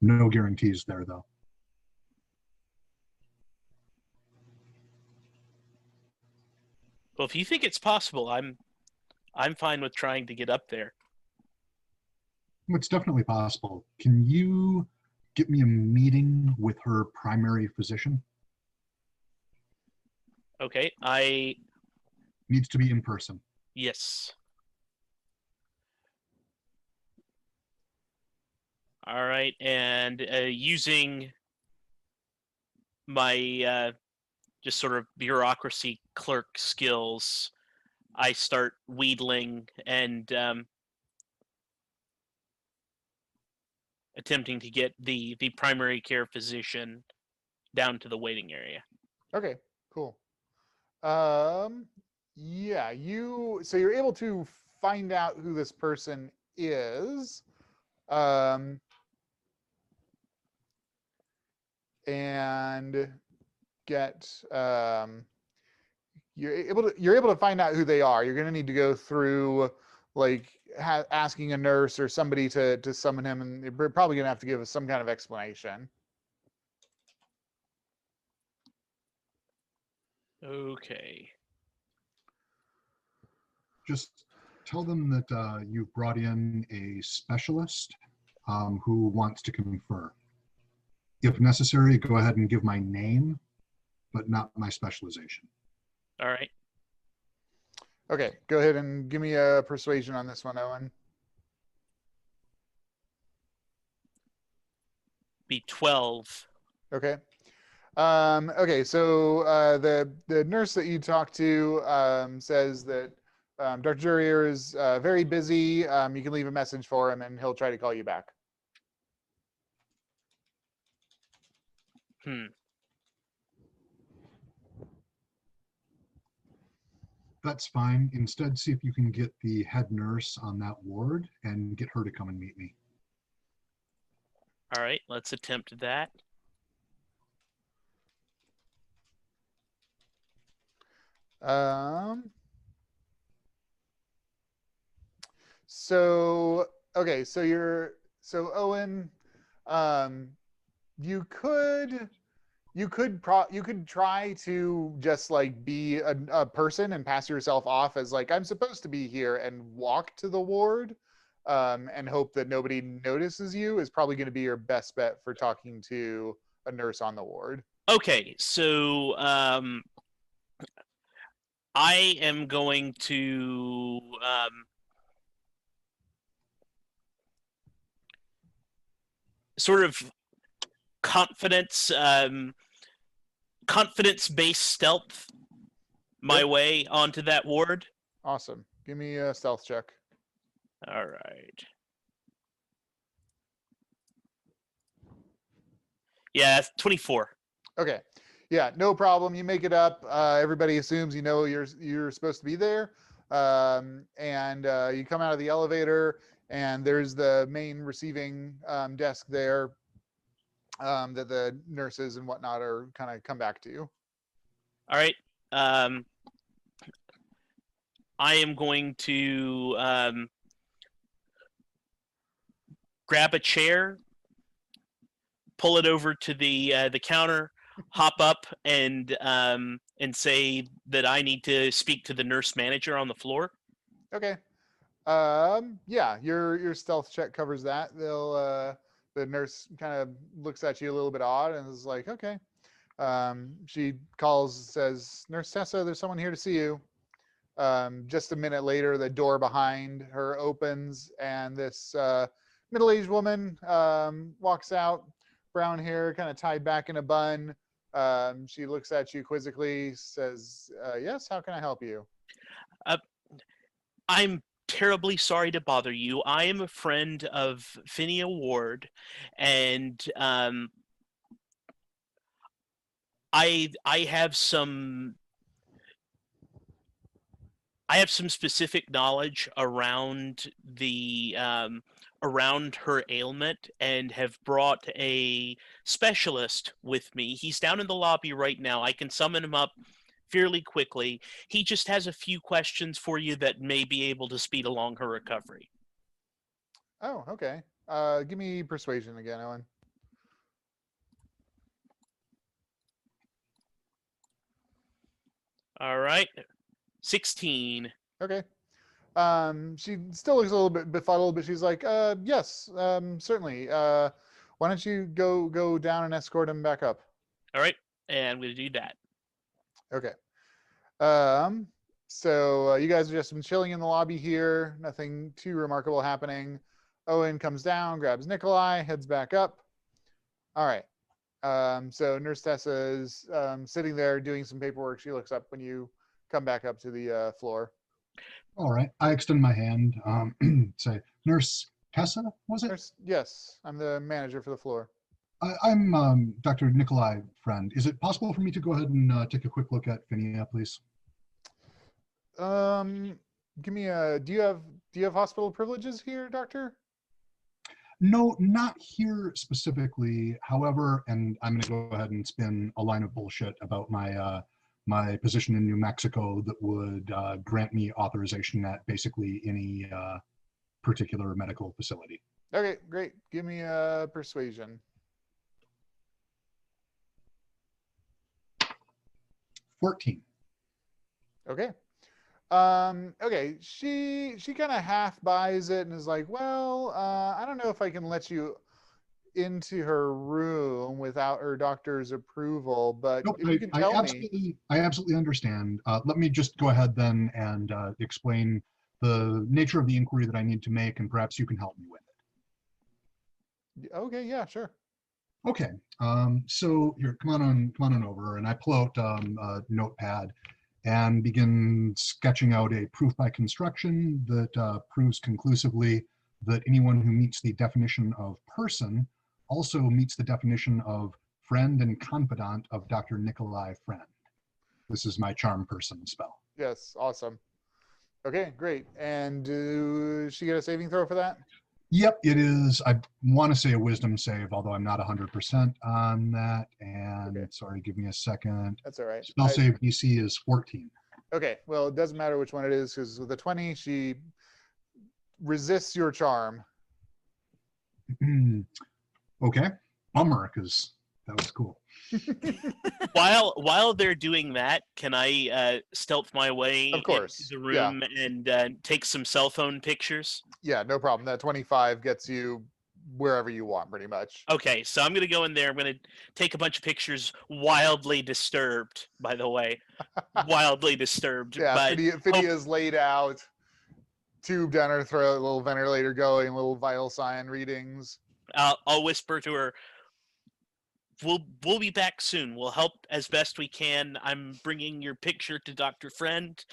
[SPEAKER 7] No guarantees there, though.
[SPEAKER 4] Well, if you think it's possible, I'm fine with trying to get up there.
[SPEAKER 7] It's definitely possible. Can you get me a meeting with her primary physician?
[SPEAKER 4] Okay,
[SPEAKER 7] Needs to be in person.
[SPEAKER 4] yes. All right, and using my just sort of bureaucracy clerk skills, I start wheedling and attempting to get the primary care physician down to the waiting area.
[SPEAKER 6] Okay, cool. Yeah, so you're able to find out who this person is. and get you're able to find out who they are. You're going to need to go through like asking a nurse or somebody to summon him, and you're probably going to have to give us some kind of explanation.
[SPEAKER 4] Okay.
[SPEAKER 7] Just tell them that you've brought in a specialist who wants to confer. If necessary, go ahead and give my name, but not my specialization.
[SPEAKER 4] All right.
[SPEAKER 6] Okay, go ahead and give me a persuasion on this one, Owen.
[SPEAKER 4] Be 12.
[SPEAKER 6] Okay. Okay, so the nurse that you talked to says that Dr. Jurier is very busy. You can leave a message for him and he'll try to call you back.
[SPEAKER 7] That's fine. Instead, see if you can get the head nurse on that ward and get her to come and meet me.
[SPEAKER 4] All right, let's attempt that.
[SPEAKER 6] So okay, so Owen, you could try to just like be a person and pass yourself off as like, I'm supposed to be here, and walk to the ward and hope that nobody notices you is probably going to be your best bet for talking to a nurse on the ward.
[SPEAKER 4] Okay, so I am going to sort of confidence-based stealth my
[SPEAKER 6] Yep.
[SPEAKER 4] way onto that ward.
[SPEAKER 6] Awesome. Give me a stealth check.
[SPEAKER 4] All right. Yeah, 24.
[SPEAKER 6] Okay. Yeah, no problem. You make it up. Everybody assumes you know you're supposed to be there. And you come out of the elevator, and there's the main receiving desk there that the nurses and whatnot are kind of come back to.
[SPEAKER 4] All right. I am going to grab a chair, pull it over to the counter, hop up, and say that I need to speak to the nurse manager on the floor.
[SPEAKER 6] Okay. Yeah, your stealth check covers that. The nurse kind of looks at you a little bit odd and is like, okay. She calls, says, Nurse Tessa, there's someone here to see you. Just a minute later, the door behind her opens, and this middle-aged woman walks out, brown hair kind of tied back in a bun. She looks at you quizzically, says, yes, how can I help you?
[SPEAKER 4] I'm terribly sorry to bother you. I am a friend of Finnea Ward, and I have some specific knowledge around the around her ailment, and have brought a specialist with me. He's down in the lobby right now. I can summon him up fairly quickly. He just has a few questions for you that may be able to speed along her recovery.
[SPEAKER 6] Oh, okay. Give me persuasion again, Owen.
[SPEAKER 4] All right. 16.
[SPEAKER 6] Okay. She still looks a little bit befuddled, but she's like, yes, certainly. Why don't you go down and escort him back up?
[SPEAKER 4] All right. And I'm going to do that.
[SPEAKER 6] Okay. So you guys have just been chilling in the lobby here. Nothing too remarkable happening. Owen comes down, grabs Nikolai, heads back up. All right. So Nurse Tessa is sitting there doing some paperwork. She looks up when you come back up to the floor.
[SPEAKER 7] All right. I extend my hand. Say, Nurse Tessa, was it?
[SPEAKER 6] Yes, I'm the manager for the floor.
[SPEAKER 7] I'm Dr. Nikolai, friend. Is it possible for me to go ahead and take a quick look at Finnea, please?
[SPEAKER 6] Give me a. Do you have hospital privileges here, doctor?
[SPEAKER 7] No, not here specifically. However, and I'm going to go ahead and spin a line of bullshit about my position in New Mexico that would grant me authorization at basically any particular medical facility.
[SPEAKER 6] Okay, great. Give me a persuasion.
[SPEAKER 7] 14.
[SPEAKER 6] Okay. Okay, she kind of half buys it and is like, well, I don't know if I can let you into her room without her doctor's approval, but
[SPEAKER 7] Nope,
[SPEAKER 6] if you can tell
[SPEAKER 7] I absolutely understand. Let me just go ahead then and explain the nature of the inquiry that I need to make, and perhaps you can help me with it.
[SPEAKER 6] Okay, yeah, sure.
[SPEAKER 7] Okay, so here, come on over, and I pull out a notepad and begin sketching out a proof by construction that proves conclusively that anyone who meets the definition of person also meets the definition of friend and confidant of Dr. Nikolai Friend. This is my charm person spell.
[SPEAKER 6] Yes, awesome. Okay, great. And does she get a saving throw for that?
[SPEAKER 7] Yep, it is. I want to say a wisdom save, although I'm not 100% on that. And
[SPEAKER 6] Okay.
[SPEAKER 7] sorry, give me a second.
[SPEAKER 6] That's all right.
[SPEAKER 7] Spell save DC is 14.
[SPEAKER 6] Okay, well, it doesn't matter which one it is, because with a 20, she resists your charm.
[SPEAKER 7] Okay, bummer, because that was cool.
[SPEAKER 4] While they're doing that, can I stealth my way
[SPEAKER 6] Of course,
[SPEAKER 4] into the room and take some cell phone pictures?
[SPEAKER 6] Yeah, no problem. That 25 gets you wherever you want, pretty much.
[SPEAKER 4] Okay, so I'm gonna go in there. I'm gonna take a bunch of pictures. Wildly disturbed, by the way. Wildly disturbed.
[SPEAKER 6] Yeah,
[SPEAKER 4] but
[SPEAKER 6] Finnea's laid out, tube down her throat, a little ventilator going, little vital sign readings.
[SPEAKER 4] I'll whisper to her, We'll be back soon. We'll help as best we can. I'm bringing your picture to Dr. Friend.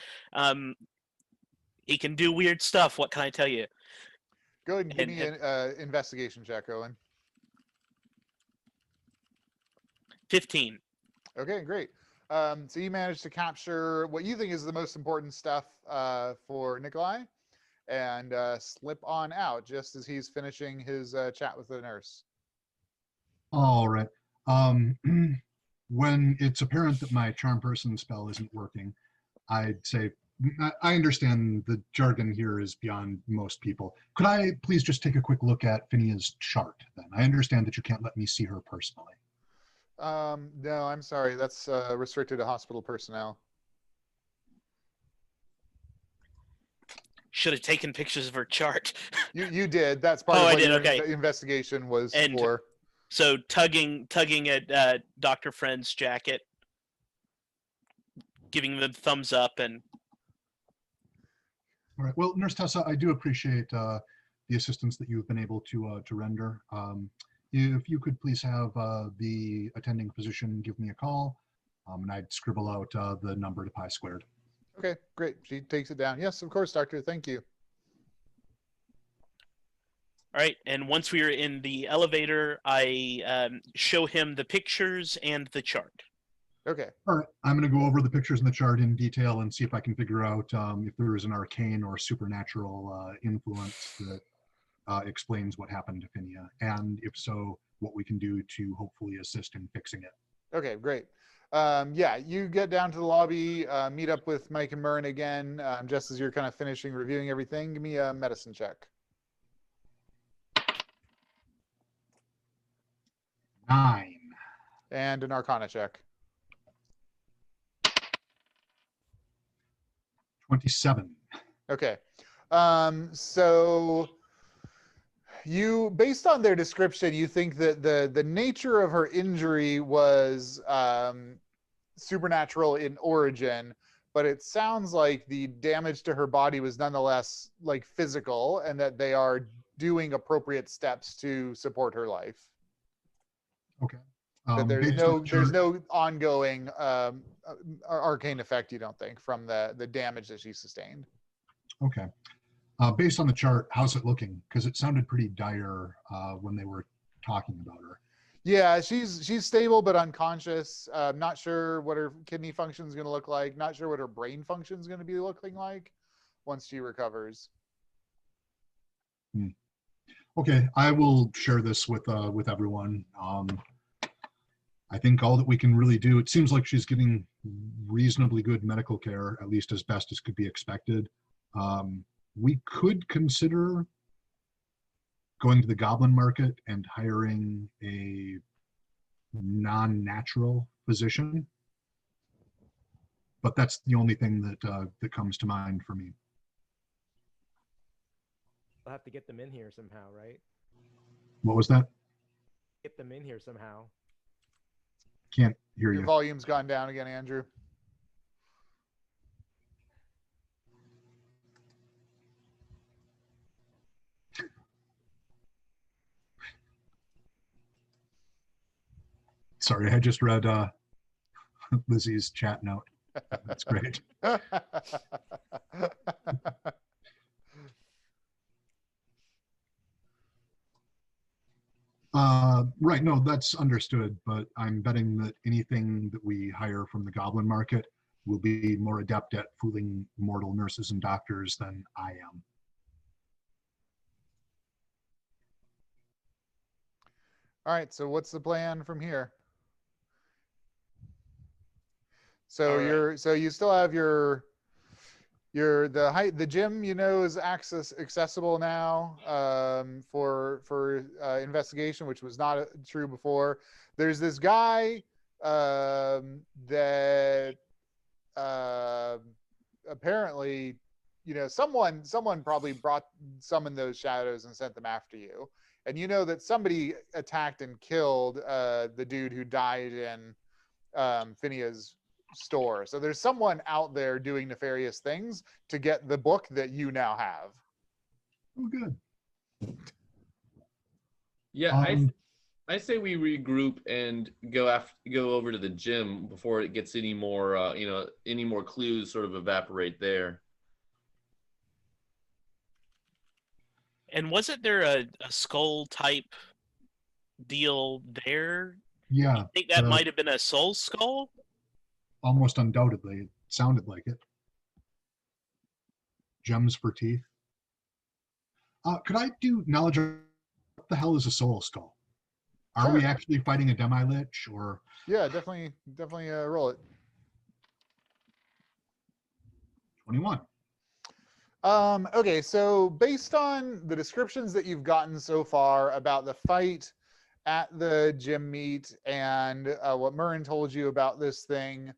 [SPEAKER 4] He can do weird stuff. What can I tell you?
[SPEAKER 6] Go ahead and give me an investigation check, Owen.
[SPEAKER 4] 15.
[SPEAKER 6] Okay, great. So you managed to capture what you think is the most important stuff for Nikolai and slip on out just as he's finishing his chat with the nurse.
[SPEAKER 7] All right. When it's apparent that my charm person spell isn't working, I'd say, I understand the jargon here is beyond most people. Could I please just take a quick look at Finnea's chart then? I understand that you can't let me see her personally.
[SPEAKER 6] No, I'm sorry. That's restricted to hospital personnel.
[SPEAKER 4] Should have taken pictures of her chart.
[SPEAKER 6] You did. That's part of what your investigation was for.
[SPEAKER 4] So tugging at Dr. Friend's jacket, giving the thumbs up, and.
[SPEAKER 7] All right. Well, Nurse Tessa, I do appreciate the assistance that you've been able to render. If you could please have the attending physician give me a call, and I'd scribble out the number to pi squared.
[SPEAKER 6] Okay, great. She takes it down. Yes, of course, doctor. Thank you.
[SPEAKER 4] All right, and once we are in the elevator, I show him the pictures and the chart.
[SPEAKER 6] Okay.
[SPEAKER 7] All right, I'm going to go over the pictures and the chart in detail and see if I can figure out if there is an arcane or supernatural influence that explains what happened to Finnea, and if so, what we can do to hopefully assist in fixing it.
[SPEAKER 6] Okay, great. Yeah, you get down to the lobby, meet up with Mike and Mhurren again, just as you're kind of finishing reviewing everything. Give me a medicine check.
[SPEAKER 7] 9.
[SPEAKER 6] And an arcana check.
[SPEAKER 7] 27.
[SPEAKER 6] Okay. So you, based on their description, you think that the nature of her injury was supernatural in origin, but it sounds like the damage to her body was nonetheless like physical, and that they are doing appropriate steps to support her life.
[SPEAKER 7] Okay.
[SPEAKER 6] That there's no ongoing arcane effect, you don't think, from the damage that she sustained.
[SPEAKER 7] Okay. Based on the chart, how's it looking? Because it sounded pretty dire when they were talking about her.
[SPEAKER 6] Yeah, she's stable but unconscious. Not sure what her kidney function is going to look like. Not sure what her brain function is going to be looking like once she recovers.
[SPEAKER 7] Okay, I will share this with everyone. I think all that we can really do, it seems like she's getting reasonably good medical care, at least as best as could be expected. We could consider going to the goblin market and hiring a non-natural physician, but that's the only thing that comes to mind for me.
[SPEAKER 3] We'll have to get them in here somehow, right?
[SPEAKER 7] What was that?
[SPEAKER 3] Get them in here somehow.
[SPEAKER 7] Can't hear
[SPEAKER 6] Your
[SPEAKER 7] you.
[SPEAKER 6] volume's gone down again, Andrew.
[SPEAKER 7] Sorry, I just read Lizzie's chat note. That's great. Right, no, that's understood, but I'm betting that anything that we hire from the goblin market will be more adept at fooling mortal nurses and doctors than I am.
[SPEAKER 6] All right, so what's the plan from here? So
[SPEAKER 1] All right.
[SPEAKER 6] you still have the gym, you know, is accessible now for investigation, which was not true before. There's this guy that apparently, you know, someone probably summoned those shadows and sent them after you. And you know that somebody attacked and killed the dude who died in Finnea's store. So there's someone out there doing nefarious things to get the book that you now have.
[SPEAKER 7] Oh, good.
[SPEAKER 1] Yeah, I say we regroup and go over to the gym before it gets any more any more clues sort of evaporate there.
[SPEAKER 4] And wasn't there a skull type deal there?
[SPEAKER 7] Yeah,
[SPEAKER 4] I think that might have been a soul skull.
[SPEAKER 7] almost undoubtedly. It sounded like it. Gems for teeth. Could I do knowledge of what the hell is a soul skull? Are we
[SPEAKER 6] Sure.
[SPEAKER 7] actually fighting a demi-lich, or?
[SPEAKER 6] Yeah, definitely roll it.
[SPEAKER 7] 21.
[SPEAKER 6] Okay, so based on the descriptions that you've gotten so far about the fight at the gym meet and what Mhurren told you about this thing,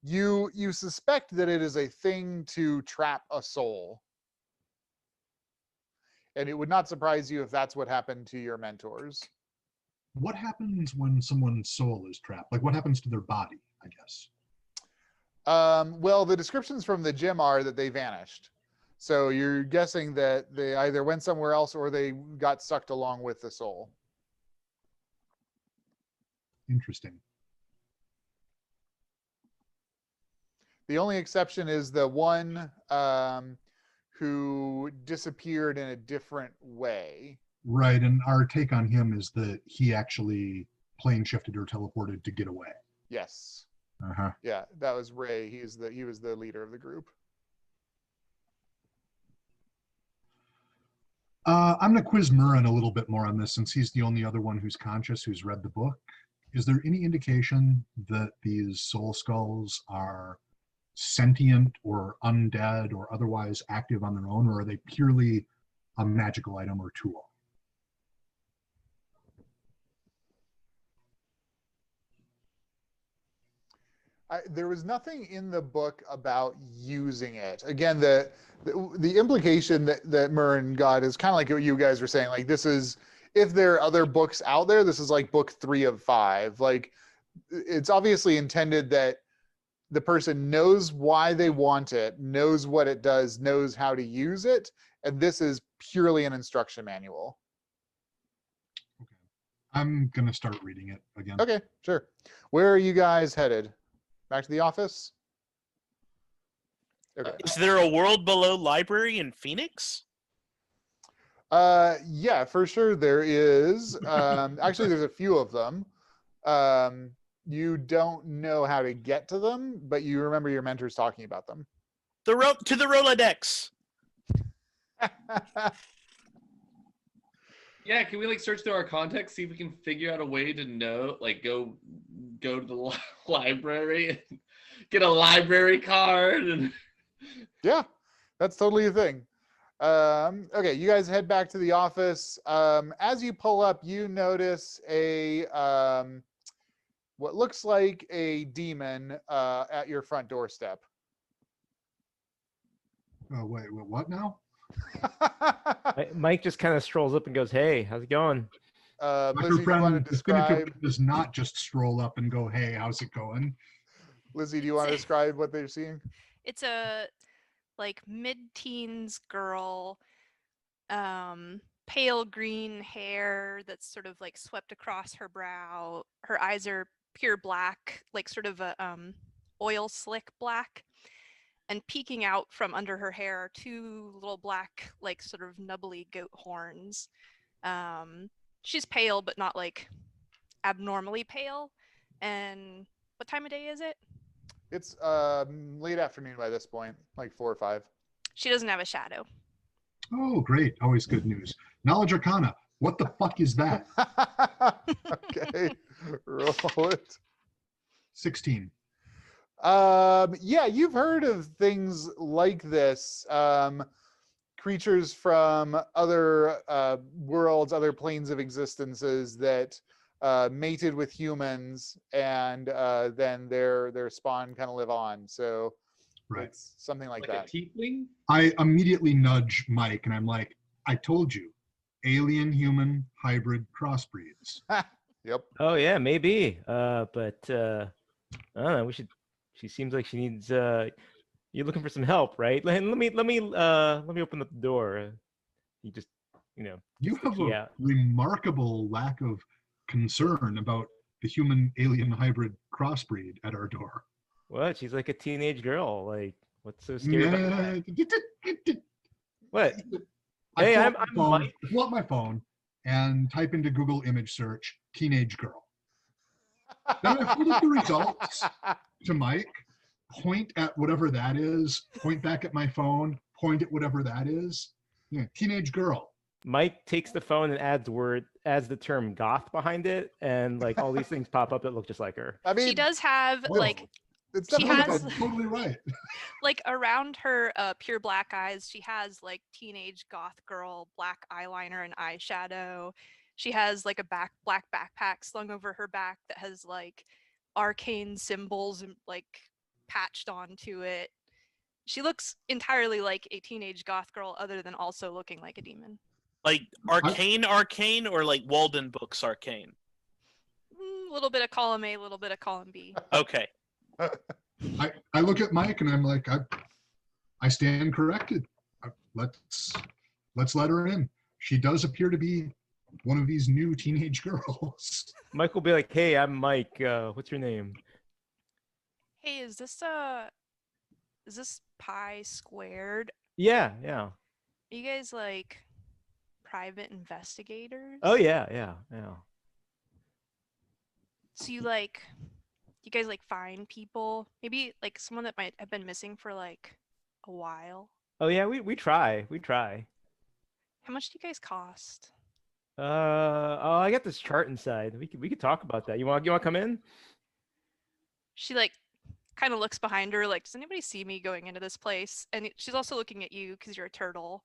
[SPEAKER 6] you suspect that it is a thing to trap a soul. And it would not surprise you if that's what happened to your mentors.
[SPEAKER 7] What happens when someone's soul is trapped? Like, what happens to their body, I guess?
[SPEAKER 6] Well, the descriptions from the gym are that they vanished. So you're guessing that they either went somewhere else or they got sucked along with the soul.
[SPEAKER 7] Interesting.
[SPEAKER 6] The only exception is the one who disappeared in a different way.
[SPEAKER 7] Right, and our take on him is that he actually plane shifted or teleported to get away.
[SPEAKER 6] Yes.
[SPEAKER 7] Uh-huh.
[SPEAKER 6] Yeah, that was Ray. He was the leader of the group.
[SPEAKER 7] I'm going to quiz Mhurren a little bit more on this since he's the only other one who's conscious who's read the book. Is there any indication that these soul skulls are sentient or undead or otherwise active on their own, or are they purely a magical item or tool?
[SPEAKER 6] There was nothing in the book about using it. Again, the implication that Mhurren got is kind of like what you guys were saying. Like, this is, if there are other books out there, this is like book 3 of 5. Like, it's obviously intended that the person knows why they want it, knows what it does, knows how to use it, and this is purely an instruction manual.
[SPEAKER 7] Okay. I'm going to start reading it again.
[SPEAKER 6] Okay, sure. Where are you guys headed? Back to the office? Okay.
[SPEAKER 4] Is there a World Below library in Phoenix?
[SPEAKER 6] Yeah, for sure there is. Actually, there's a few of them. You don't know how to get to them, but you remember your mentors talking about them.
[SPEAKER 4] To the Rolodex.
[SPEAKER 1] Yeah, can we like search through our contacts, see if we can figure out a way to know, like go to the library and get a library card and
[SPEAKER 6] Yeah, that's totally a thing. Okay, you guys head back to the office. As you pull up, you notice a what looks like a demon at your front doorstep.
[SPEAKER 7] Oh, wait, what now?
[SPEAKER 3] Mike just kind of strolls up and goes, "Hey, how's it going?"
[SPEAKER 7] My
[SPEAKER 6] Lizzie, do you want to
[SPEAKER 7] friend definitively
[SPEAKER 6] describe?
[SPEAKER 7] does not just stroll up and go, "Hey, how's it going?"
[SPEAKER 6] Lizzie, do you want to describe what they're seeing?
[SPEAKER 5] It's a like mid-teens girl, pale green hair that's sort of like swept across her brow. Her eyes are pure black, like sort of a oil slick black. And peeking out from under her hair are two little black, like sort of nubbly goat horns. She's pale, but not like abnormally pale. And what time of day is it?
[SPEAKER 6] It's late afternoon by this point, like 4 or 5.
[SPEAKER 5] She doesn't have a shadow.
[SPEAKER 7] Oh, great. Always good news. Knowledge Arcana. What the fuck is that?
[SPEAKER 6] Okay, roll it.
[SPEAKER 7] 16.
[SPEAKER 6] Yeah, you've heard of things like this. Creatures from other worlds, other planes of existences that mated with humans, and then their spawn kind of live on. So
[SPEAKER 7] Right.
[SPEAKER 6] it's something like
[SPEAKER 1] a
[SPEAKER 6] that.
[SPEAKER 1] tiefling.
[SPEAKER 7] I immediately nudge Mike and I'm like, I told you, alien human hybrid crossbreeds.
[SPEAKER 6] Yep.
[SPEAKER 3] Oh yeah, maybe. But I don't know. She seems like she needs. You're looking for some help, right? Let me open up the door. You just,
[SPEAKER 7] You
[SPEAKER 3] gets the
[SPEAKER 7] have
[SPEAKER 3] key
[SPEAKER 7] a
[SPEAKER 3] out.
[SPEAKER 7] remarkable lack of concern about the human alien hybrid crossbreed at our door.
[SPEAKER 3] What? She's like a teenage girl. Like, what's so scary about that? What?
[SPEAKER 7] I
[SPEAKER 3] Hey,
[SPEAKER 7] pull
[SPEAKER 3] I'm
[SPEAKER 7] up my phone,
[SPEAKER 3] Mike.
[SPEAKER 7] pull up my phone and type into Google image search teenage girl. Then I put up the results to Mike, point at whatever that is, point back at my phone, point at whatever that is. Yeah, teenage girl.
[SPEAKER 3] Mike takes the phone and adds the term goth behind it, and like all these things pop up that look just like her.
[SPEAKER 6] I mean,
[SPEAKER 5] She does have
[SPEAKER 7] Whoa.
[SPEAKER 5] like
[SPEAKER 6] it's
[SPEAKER 5] she
[SPEAKER 6] definitely
[SPEAKER 5] has
[SPEAKER 7] That's totally right.
[SPEAKER 5] like around her pure black eyes, she has like teenage goth girl black eyeliner and eyeshadow. She has like a black backpack slung over her back that has like arcane symbols and like patched onto it. She looks entirely like a teenage goth girl, other than also looking like a demon.
[SPEAKER 4] Like arcane, or like Walden Books arcane?
[SPEAKER 5] A little bit of column A, a little bit of column B.
[SPEAKER 4] Okay.
[SPEAKER 7] I look at Mike and I'm like, I stand corrected. Let's let her in. She does appear to be one of these new teenage girls.
[SPEAKER 3] Mike will be like, "Hey, I'm Mike. What's your name?"
[SPEAKER 5] Hey, is this Pi Squared?
[SPEAKER 3] Yeah.
[SPEAKER 5] Are you guys like private investigators?
[SPEAKER 3] Oh yeah.
[SPEAKER 5] So you guys like find people? Maybe like someone that might have been missing for like a while.
[SPEAKER 3] Oh yeah. We try.
[SPEAKER 5] How much do you guys cost?
[SPEAKER 3] Oh, I got this chart inside. We could talk about that. You want to come in?
[SPEAKER 5] She like kind of looks behind her like, does anybody see me going into this place? And she's also looking at you because you're a turtle.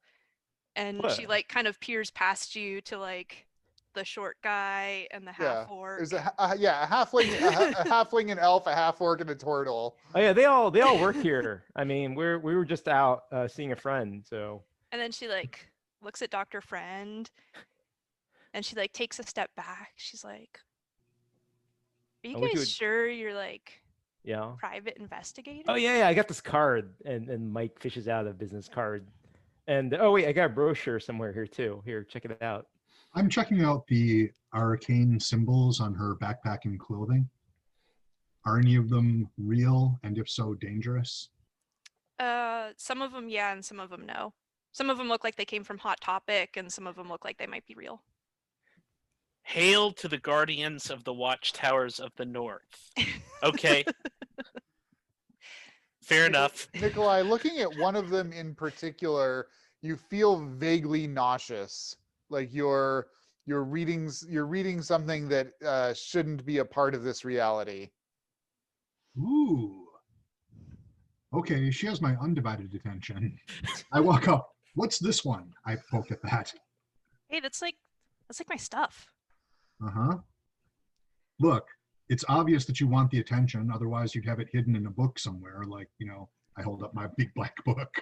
[SPEAKER 5] And she
[SPEAKER 3] What?
[SPEAKER 5] like kind of peers past you to like the short guy and the half orc.
[SPEAKER 6] There's a halfling, a halfling, an elf, a half orc, and a turtle.
[SPEAKER 3] Oh yeah, they all work here. I mean, we were just out seeing a friend, so.
[SPEAKER 5] And then she like looks at Dr. Friend and she like takes a step back. She's like, are you
[SPEAKER 3] I wish you
[SPEAKER 5] guys
[SPEAKER 3] would-
[SPEAKER 5] sure you're like
[SPEAKER 3] Yeah.
[SPEAKER 5] private investigators?
[SPEAKER 3] Oh yeah, I got this card, and Mike fishes out a business card, and oh wait, I got a brochure somewhere here too. Here, check it out.
[SPEAKER 7] I'm checking out the arcane symbols on her backpack and clothing. Are any of them real, and if so, dangerous?
[SPEAKER 5] Some of them yeah, and some of them no. Some of them look like they came from Hot Topic, and some of them look like they might be real.
[SPEAKER 4] Hail to the guardians of the watchtowers of the north. Okay. Fair enough.
[SPEAKER 6] Nikolai, looking at one of them in particular, you feel vaguely nauseous. Like your you're reading something that shouldn't be a part of this reality.
[SPEAKER 7] Ooh. Okay, she has my undivided attention. I walk up. What's this one? I poke at that.
[SPEAKER 5] Hey, that's like my stuff.
[SPEAKER 7] Uh-huh. Look, it's obvious that you want the attention, otherwise you'd have it hidden in a book somewhere, like, I hold up my big black book.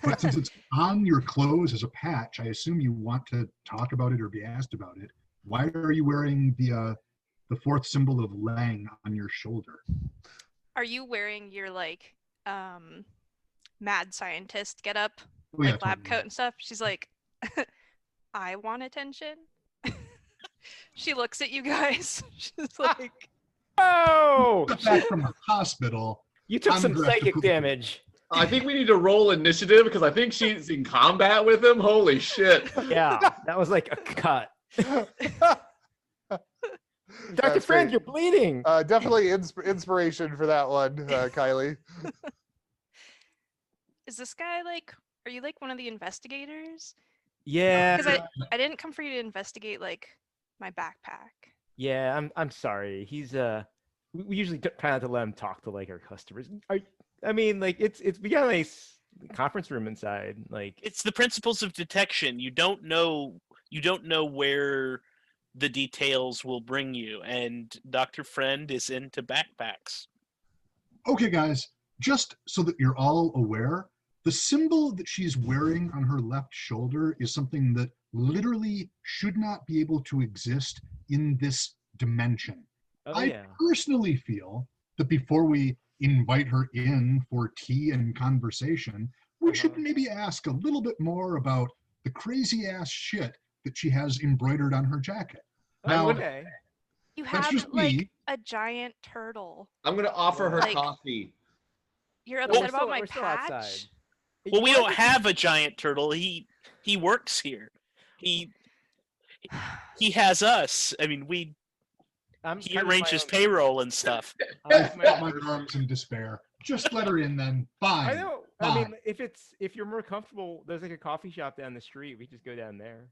[SPEAKER 7] But since it's on your clothes as a patch, I assume you want to talk about it or be asked about it. Why are you wearing the fourth symbol of Lang on your shoulder?
[SPEAKER 5] Are you wearing your mad scientist get up,
[SPEAKER 7] Oh, yeah,
[SPEAKER 5] lab
[SPEAKER 7] totally.
[SPEAKER 5] coat and stuff? She's like, I want attention. She looks at you guys. She's like,
[SPEAKER 3] Oh,
[SPEAKER 7] Got back from the hospital.
[SPEAKER 3] you took
[SPEAKER 7] I'm
[SPEAKER 3] some
[SPEAKER 7] dressed
[SPEAKER 3] psychic
[SPEAKER 7] appropriately.
[SPEAKER 3] damage.
[SPEAKER 1] I think we need to roll initiative because I think she's in combat with him. Holy shit.
[SPEAKER 3] Yeah, that was like a cut. Dr.
[SPEAKER 6] That's
[SPEAKER 3] Friend,
[SPEAKER 6] great.
[SPEAKER 3] you're bleeding.
[SPEAKER 6] Definitely inspiration for that one, Kylie.
[SPEAKER 5] is this guy are you one of the investigators?
[SPEAKER 3] Yeah,
[SPEAKER 5] Because I didn't come for you to investigate my backpack.
[SPEAKER 3] yeah. I'm sorry. He's we usually try not to let him talk to our customers. I mean, we got a nice conference room inside.
[SPEAKER 4] It's the principles of detection. You don't know where the details will bring you, and Dr. Friend is into backpacks.
[SPEAKER 7] Okay, guys, just so that you're all aware, the symbol that she's wearing on her left shoulder is something that literally should not be able to exist in this dimension.
[SPEAKER 3] Oh
[SPEAKER 7] I
[SPEAKER 3] yeah.
[SPEAKER 7] personally feel that before we invite her in for tea and conversation, we should maybe ask a little bit more about the crazy ass shit that she has embroidered on her jacket. Now,
[SPEAKER 3] Okay.
[SPEAKER 5] You
[SPEAKER 7] That's
[SPEAKER 5] have
[SPEAKER 7] just me.
[SPEAKER 5] a giant turtle.
[SPEAKER 1] I'm going to offer her
[SPEAKER 5] Like-
[SPEAKER 1] coffee.
[SPEAKER 5] You're
[SPEAKER 3] Well,
[SPEAKER 5] upset
[SPEAKER 3] we're
[SPEAKER 5] about
[SPEAKER 3] still-
[SPEAKER 5] my
[SPEAKER 3] we're still
[SPEAKER 5] patch?
[SPEAKER 3] outside.
[SPEAKER 4] Well, we
[SPEAKER 3] You
[SPEAKER 4] don't
[SPEAKER 3] wanted-
[SPEAKER 4] have a giant turtle. He works here. He has us. I mean,
[SPEAKER 3] I'm
[SPEAKER 4] he
[SPEAKER 3] kind of my
[SPEAKER 4] arranges
[SPEAKER 3] own-
[SPEAKER 4] payroll and stuff.
[SPEAKER 3] I'm
[SPEAKER 7] I
[SPEAKER 3] my
[SPEAKER 7] felt
[SPEAKER 3] own
[SPEAKER 7] my
[SPEAKER 3] person.
[SPEAKER 7] arms in despair. Just let her in then. Fine.
[SPEAKER 3] I know.
[SPEAKER 7] Fine.
[SPEAKER 3] I mean, if you're more comfortable, there's a coffee shop down the street. We just go down there.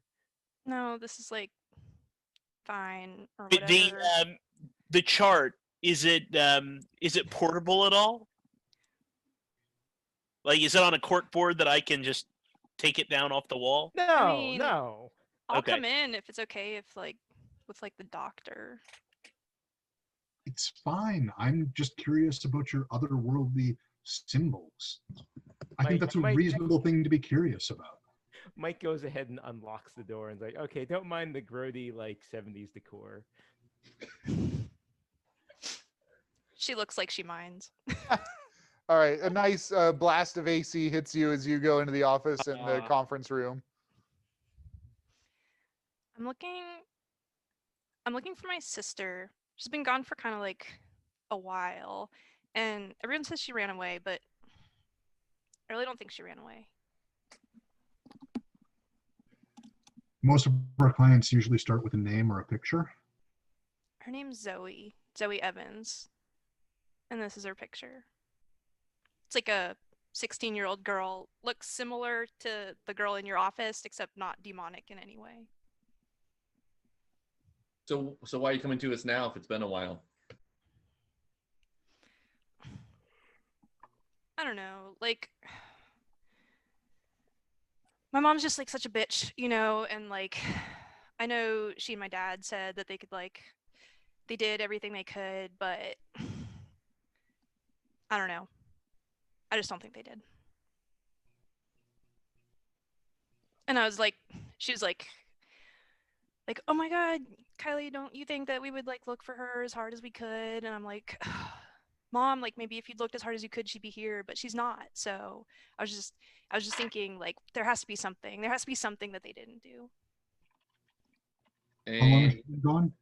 [SPEAKER 5] No, this is fine or
[SPEAKER 4] The
[SPEAKER 5] whatever.
[SPEAKER 4] the chart, is it portable at all? Is it on a cork board that I can just take it down off the wall?
[SPEAKER 3] No,
[SPEAKER 5] mean-
[SPEAKER 3] no.
[SPEAKER 5] I'll
[SPEAKER 4] okay.
[SPEAKER 5] come in if it's okay with the doctor.
[SPEAKER 7] It's fine. I'm just curious about your otherworldly symbols. I think that's a
[SPEAKER 3] Mike-
[SPEAKER 7] reasonable thing to be curious about.
[SPEAKER 3] Mike goes ahead and unlocks the door and's like, okay, don't mind the grody 70s decor.
[SPEAKER 5] She looks like she minds.
[SPEAKER 6] All right, a nice blast of AC hits you as you go into the office and the conference room.
[SPEAKER 5] I'm looking for my sister. She's been gone for kind of a while, and everyone says she ran away, but I really don't think she ran away.
[SPEAKER 7] Most of our clients usually start with a name or a picture.
[SPEAKER 5] Her name's Zoe Evans, and this is her picture. It's a 16-year-old girl. Looks similar to the girl in your office, except not demonic in any way.
[SPEAKER 1] So why are you coming to us now if it's been a while?
[SPEAKER 5] I don't know, my mom's just such a bitch, and I know she and my dad said that they could they did everything they could, but I don't know. I just don't think they did. And I was she was like, oh my God, Kylie, don't you think that we would look for her as hard as we could? And I'm like, Mom, maybe if you'd looked as hard as you could, she'd be here, but she's not. So I was just thinking there has to be something. There has to be something that they didn't do.
[SPEAKER 7] How long has
[SPEAKER 1] And
[SPEAKER 7] she been gone?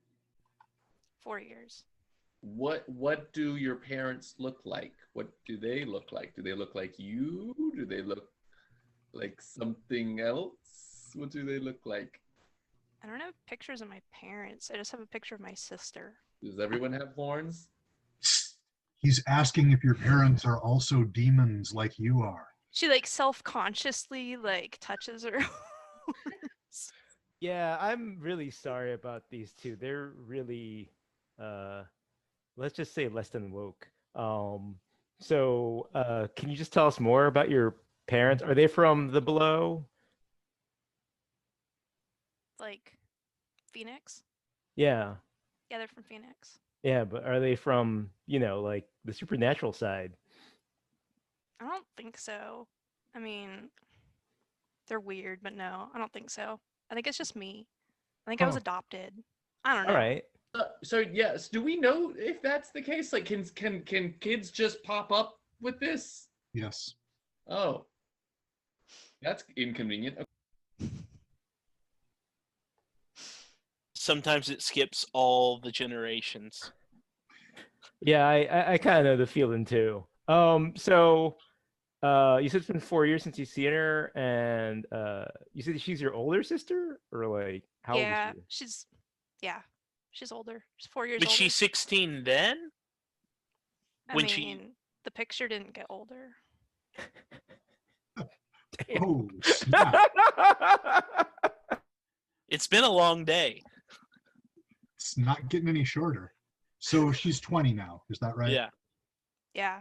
[SPEAKER 5] 4 years.
[SPEAKER 1] what do your parents look like? What do they look like? Do they look like you? Do they look like something else? What do they look like?
[SPEAKER 5] I don't have pictures of my parents. I just have a picture of my sister.
[SPEAKER 1] Does everyone have horns?
[SPEAKER 7] He's asking if your parents are also demons like you are.
[SPEAKER 5] She self-consciously touches her.
[SPEAKER 3] Yeah, I'm really sorry about these two. They're really, let's just say less than woke. Can you just tell us more about your parents? Are they from the below?
[SPEAKER 5] Like Phoenix?
[SPEAKER 3] Yeah,
[SPEAKER 5] Yeah, they're from Phoenix.
[SPEAKER 3] yeah, but are they from, like the supernatural side?
[SPEAKER 5] I don't think so. I mean, they're weird, but no, I don't think so. I think it's just me. I think I was
[SPEAKER 3] Huh.
[SPEAKER 5] adopted. I don't
[SPEAKER 3] All
[SPEAKER 5] know.
[SPEAKER 3] right.
[SPEAKER 1] So yes, do we know if that's the case? Like, can kids just pop up with this?
[SPEAKER 7] Yes.
[SPEAKER 1] Oh, that's inconvenient.
[SPEAKER 4] Sometimes it skips all the generations.
[SPEAKER 3] Yeah, I kind of know the feeling too. You said it's been 4 years since you've seen her, and you said she's your older sister, or like how old is
[SPEAKER 5] Yeah,
[SPEAKER 3] she?
[SPEAKER 5] she's older. She's 4 years
[SPEAKER 4] Was
[SPEAKER 5] older.
[SPEAKER 4] she 16 then?
[SPEAKER 5] I
[SPEAKER 4] when
[SPEAKER 5] mean,
[SPEAKER 4] she-
[SPEAKER 5] the picture didn't get older.
[SPEAKER 3] Damn.
[SPEAKER 7] Oh, snap.
[SPEAKER 4] It's been a long day.
[SPEAKER 7] It's not getting any shorter. So she's 20 now. Is that right?
[SPEAKER 4] Yeah.
[SPEAKER 5] Yeah.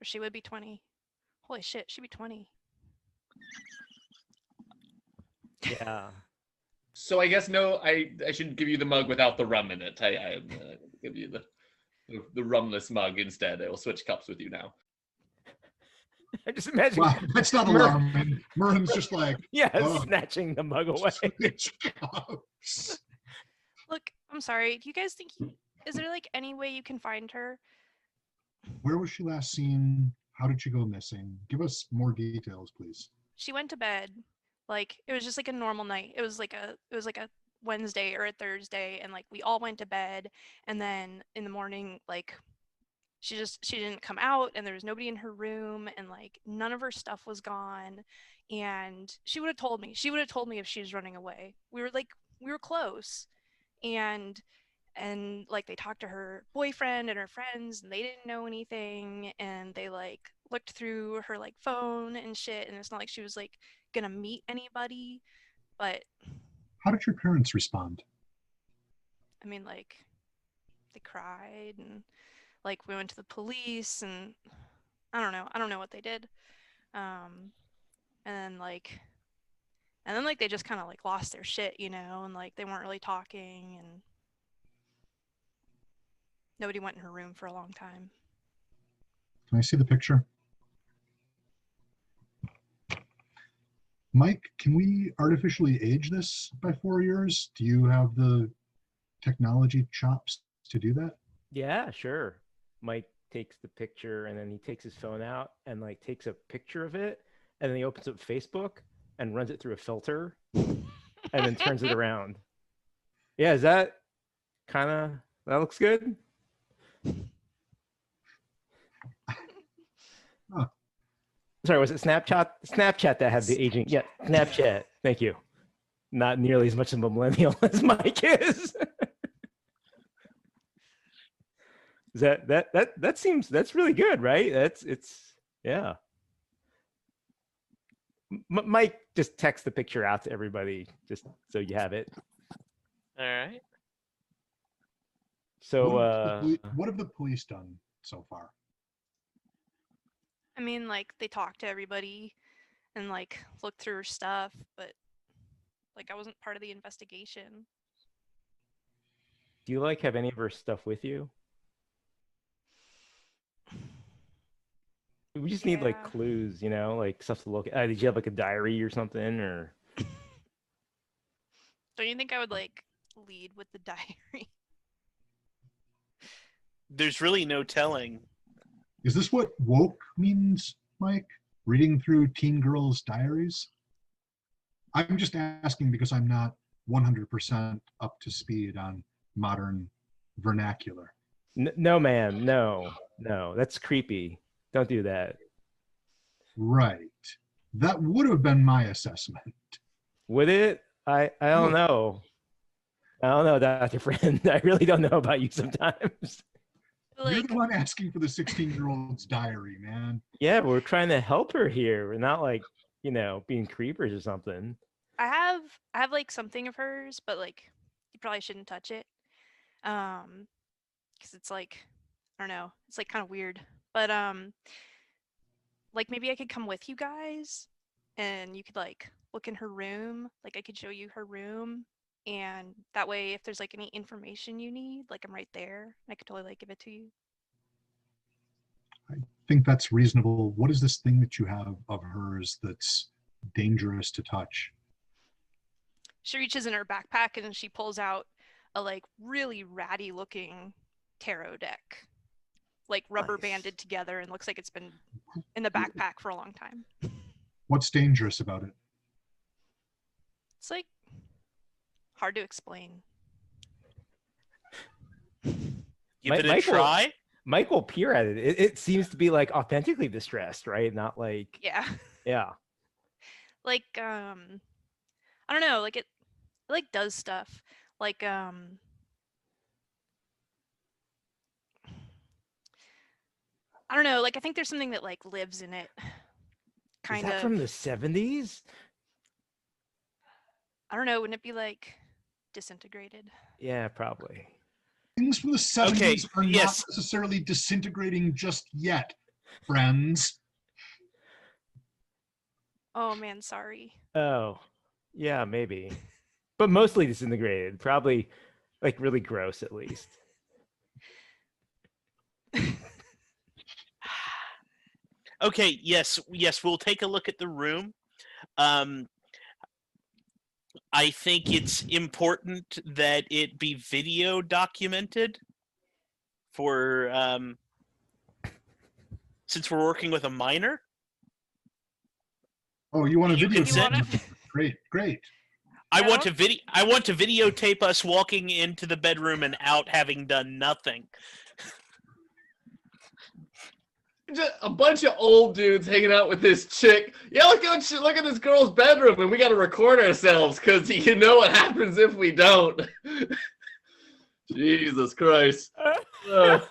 [SPEAKER 5] Or she would be 20. Holy shit, she'd be 20.
[SPEAKER 3] Yeah.
[SPEAKER 1] So I guess no, I should give you the mug without the rum in it. I give you the rumless mug instead. I will switch cups with you now.
[SPEAKER 3] I just imagine.
[SPEAKER 7] Wow, that's not
[SPEAKER 3] Mhurren-
[SPEAKER 7] alarming. Murren's just like,
[SPEAKER 3] Yeah,
[SPEAKER 7] oh.
[SPEAKER 3] snatching the mug away.
[SPEAKER 7] switch cups.
[SPEAKER 5] Look, I'm sorry. Do you guys think is there like any way you can find her?
[SPEAKER 7] Where was she last seen? How did she go missing? Give us more details, please.
[SPEAKER 5] She went to bed. Like it was just like a normal night. It was like a Wednesday or a Thursday, and like we all went to bed, and then in the morning, like she didn't come out, and there was nobody in her room, and like none of her stuff was gone, and she would have told me. She would have told me if she was running away. We were close, and like they talked to her boyfriend and her friends, and they didn't know anything, and they like looked through her like phone and shit, and it's not like she was like gonna meet anybody, but
[SPEAKER 7] How did your parents respond?
[SPEAKER 5] I mean, like they cried, and like we went to the police, and I don't know what they did, and then like they just kind of like lost their shit, and like they weren't really talking, and nobody went in her room for a long time.
[SPEAKER 7] Can I see the picture? Mike, can we artificially age this by 4 years? Do you have the technology chops to do that?
[SPEAKER 3] Yeah, sure. Mike takes the picture and then he takes his phone out and like takes a picture of it, and then he opens up Facebook and runs it through a filter and then turns it around. Yeah, is that that looks good?
[SPEAKER 7] Huh.
[SPEAKER 3] Sorry, was it Snapchat? Snapchat that had the aging. Yeah, Snapchat. Thank you. Not nearly as much of a millennial as Mike is. Is that seems that's really good, right? Yeah. Mike, just text the picture out to everybody, just so you have it.
[SPEAKER 4] All right.
[SPEAKER 3] So,
[SPEAKER 7] What have the police done so far?
[SPEAKER 5] I mean, like they talked to everybody and like looked through her stuff, but like I wasn't part of the investigation.
[SPEAKER 3] do you like have any of her stuff with you? We just need like
[SPEAKER 5] Yeah.
[SPEAKER 3] clues, like stuff to look at. Did you have like a diary or something, or?
[SPEAKER 5] Don't you think I would like lead with the diary?
[SPEAKER 4] There's really no telling.
[SPEAKER 7] Is this what woke means, Mike? Reading through teen girls' diaries? I'm just asking because I'm not 100% up to speed on modern vernacular.
[SPEAKER 3] No, man, no, that's creepy. Don't do that.
[SPEAKER 7] Right. That would have been my assessment.
[SPEAKER 3] Would it? I don't know. I don't know, Dr. Friend. I really don't know about you sometimes.
[SPEAKER 7] You're
[SPEAKER 5] Like
[SPEAKER 7] the one asking for the 16-year-old's diary, man.
[SPEAKER 3] Yeah, we're trying to help her here. We're not like, being creepers or something.
[SPEAKER 5] I have like something of hers, but like you probably shouldn't touch it. Because it's like I don't know, it's like kind of weird. But like maybe I could come with you guys and you could like look in her room. Like I could show you her room. And that way if there's like any information you need, like I'm right there. I could totally like give it to you.
[SPEAKER 7] I think that's reasonable. What is this thing that you have of hers that's dangerous to touch?
[SPEAKER 5] She reaches in her backpack and she pulls out a like really ratty looking tarot deck. Like rubber banded together and looks like it's been in the backpack for a long time.
[SPEAKER 7] What's dangerous about it?
[SPEAKER 5] It's like hard to explain.
[SPEAKER 4] Give it a try.
[SPEAKER 3] Mike will peer at it. It seems to be like authentically distressed, right? Not like
[SPEAKER 5] Yeah.
[SPEAKER 3] yeah.
[SPEAKER 5] Like I don't know, like it like does stuff. Like I don't know, like I think there's something that like lives in it. Kind
[SPEAKER 3] Is that
[SPEAKER 5] of
[SPEAKER 3] from the 70s?
[SPEAKER 5] I don't know, wouldn't it be like disintegrated?
[SPEAKER 3] Yeah, probably.
[SPEAKER 7] Things from the 70s
[SPEAKER 4] Okay,
[SPEAKER 7] are not
[SPEAKER 4] yes.
[SPEAKER 7] necessarily disintegrating just yet, friends.
[SPEAKER 5] Oh man, sorry.
[SPEAKER 3] Oh, yeah, maybe. But mostly disintegrated. Probably like really gross at least.
[SPEAKER 4] Okay, yes, we'll take a look at the room. I think it's important that it be video documented for since we're working with a minor.
[SPEAKER 7] Oh, you want a
[SPEAKER 4] You
[SPEAKER 7] video?
[SPEAKER 4] consent?
[SPEAKER 7] Great, great.
[SPEAKER 4] I want to videotape us walking into the bedroom and out having done nothing.
[SPEAKER 1] Just a bunch of old dudes hanging out with this chick. Yeah, look at this girl's bedroom, and we got to record ourselves because you know what happens if we don't. Jesus Christ!
[SPEAKER 3] Oh,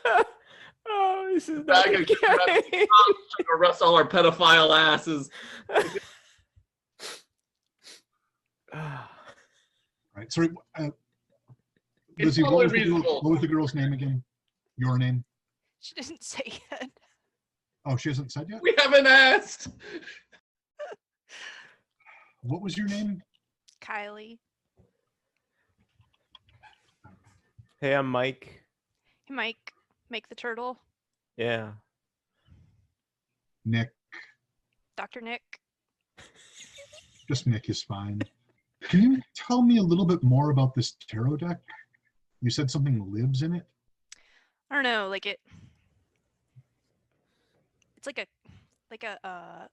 [SPEAKER 3] this is not
[SPEAKER 1] Trying
[SPEAKER 3] okay.
[SPEAKER 1] to arrest all our pedophile asses.
[SPEAKER 7] Right. Sorry.
[SPEAKER 1] It's
[SPEAKER 7] Lizzie,
[SPEAKER 1] totally reasonable.
[SPEAKER 7] what was the girl's name again? Your name?
[SPEAKER 5] She didn't say yet.
[SPEAKER 7] Oh, she hasn't said yet?
[SPEAKER 1] We haven't asked.
[SPEAKER 7] What was your name?
[SPEAKER 5] Kylie.
[SPEAKER 3] Hey, I'm Mike.
[SPEAKER 5] Hey Mike, make the turtle.
[SPEAKER 3] Yeah.
[SPEAKER 7] Nick.
[SPEAKER 5] Dr. Nick.
[SPEAKER 7] Just Nick is fine. Can you tell me a little bit more about this tarot deck? You said something lives in it?
[SPEAKER 5] I don't know, like it's like a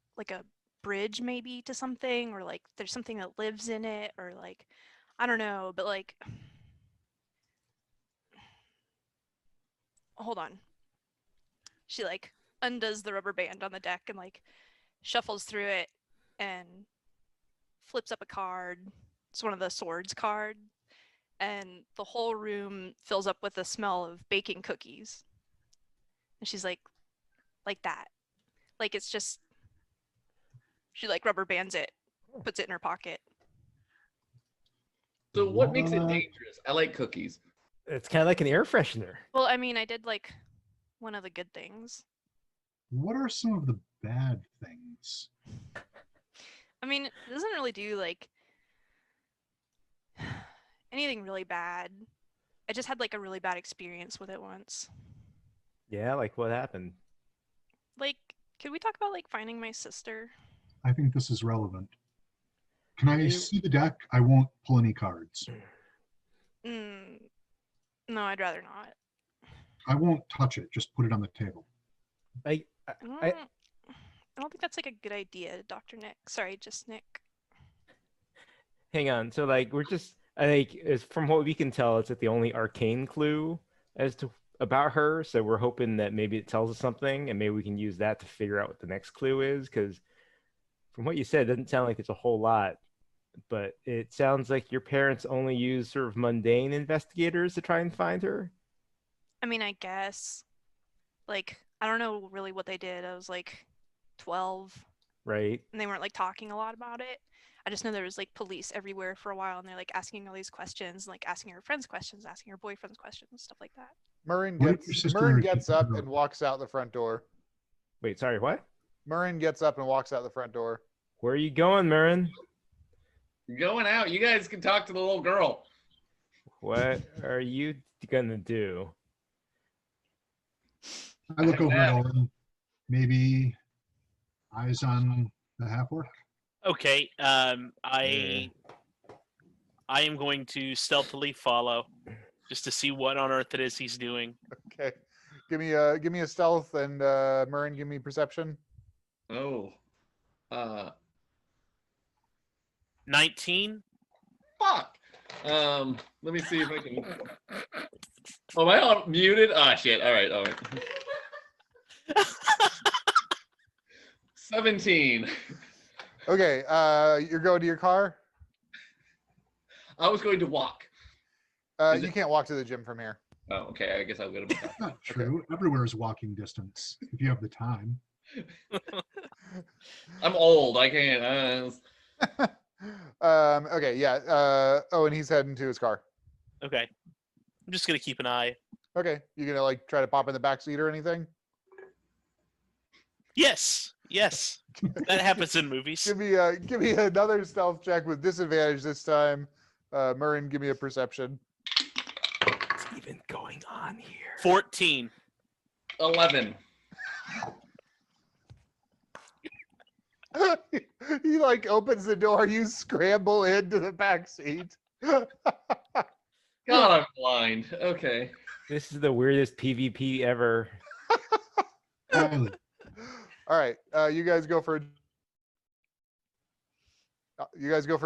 [SPEAKER 5] bridge maybe to something, or like there's something that lives in it, or like I don't know, but like hold on. She like undoes the rubber band on the deck and like shuffles through it and flips up a card. It's one of the swords card, and the whole room fills up with the smell of baking cookies. And she's like that. Like it's just she like rubber bands it, puts it in her pocket.
[SPEAKER 1] So what makes it dangerous? I like cookies.
[SPEAKER 3] It's kind of like an air freshener.
[SPEAKER 5] Well, I mean, I did like one of the good things.
[SPEAKER 7] What are some of the bad things?
[SPEAKER 5] I mean, it doesn't really do like anything really bad. I just had like a really bad experience with it once.
[SPEAKER 3] Yeah, like what happened?
[SPEAKER 5] Like, could we talk about like finding my sister?
[SPEAKER 7] I think this is relevant. Can I see the deck? I won't pull any cards.
[SPEAKER 5] No, I'd rather not.
[SPEAKER 7] I won't touch it. Just put it on the table.
[SPEAKER 5] I don't think that's like a good idea, Dr. Nick. Sorry, just Nick.
[SPEAKER 3] Hang on. So like we're just I think is from what we can tell, it's like the only arcane clue as to about her. So we're hoping that maybe it tells us something, and maybe we can use that to figure out what the next clue is. Because from what you said, it doesn't sound like it's a whole lot, but it sounds like your parents only use sort of mundane investigators to try and find her.
[SPEAKER 5] I mean, I guess. Like, I don't know really what they did. I was like 12.
[SPEAKER 3] Right.
[SPEAKER 5] And they weren't like talking a lot about it. I just know there was like police everywhere for a while, and they're like asking all these questions, like asking her friends questions, asking her boyfriend's questions, stuff like that.
[SPEAKER 6] Mhurren
[SPEAKER 7] What if your
[SPEAKER 6] gets
[SPEAKER 7] sister
[SPEAKER 6] Mhurren
[SPEAKER 7] is
[SPEAKER 6] gets
[SPEAKER 7] a
[SPEAKER 6] up
[SPEAKER 7] hero?
[SPEAKER 6] and walks out the front door.
[SPEAKER 3] Wait, sorry, what?
[SPEAKER 6] Mhurren gets up and walks out the front door.
[SPEAKER 3] Where are you going, Mhurren?
[SPEAKER 1] Going out. You guys can talk to the little girl.
[SPEAKER 3] What are you gonna do?
[SPEAKER 7] I look over at Owen. Maybe eyes on the half orc.
[SPEAKER 4] Okay.
[SPEAKER 3] Yeah.
[SPEAKER 4] I am going to stealthily follow, just to see what on earth it is he's doing.
[SPEAKER 6] Okay. Give me a stealth, and Mhurren, give me perception.
[SPEAKER 1] Oh.
[SPEAKER 4] 19.
[SPEAKER 1] Fuck. Let me see if I can. Oh, am I on muted? Ah, shit. All right. 17.
[SPEAKER 6] Okay, you're going to your car.
[SPEAKER 1] I was going to walk. Is
[SPEAKER 6] You
[SPEAKER 1] it-
[SPEAKER 6] can't walk to the gym from here.
[SPEAKER 1] Oh, okay. I guess I'll go to my car.
[SPEAKER 7] Not true. Everywhere is walking distance if you have the time.
[SPEAKER 1] I'm old. I can't.
[SPEAKER 6] Okay, yeah. Oh, and he's heading to his car.
[SPEAKER 4] Okay. I'm just gonna keep an eye.
[SPEAKER 6] Okay, you gonna like try to pop in the back seat or anything?
[SPEAKER 4] Yes. Yes. That happens in movies.
[SPEAKER 6] Give me another stealth check with disadvantage this time. Mhurren, give me a perception.
[SPEAKER 3] What's even going on here?
[SPEAKER 4] 14.
[SPEAKER 1] 11.
[SPEAKER 6] He like opens the door. You scramble into the back seat.
[SPEAKER 1] God, I'm blind. Okay.
[SPEAKER 3] This is the weirdest PvP ever.
[SPEAKER 7] Kylie,
[SPEAKER 6] All right, you guys go for a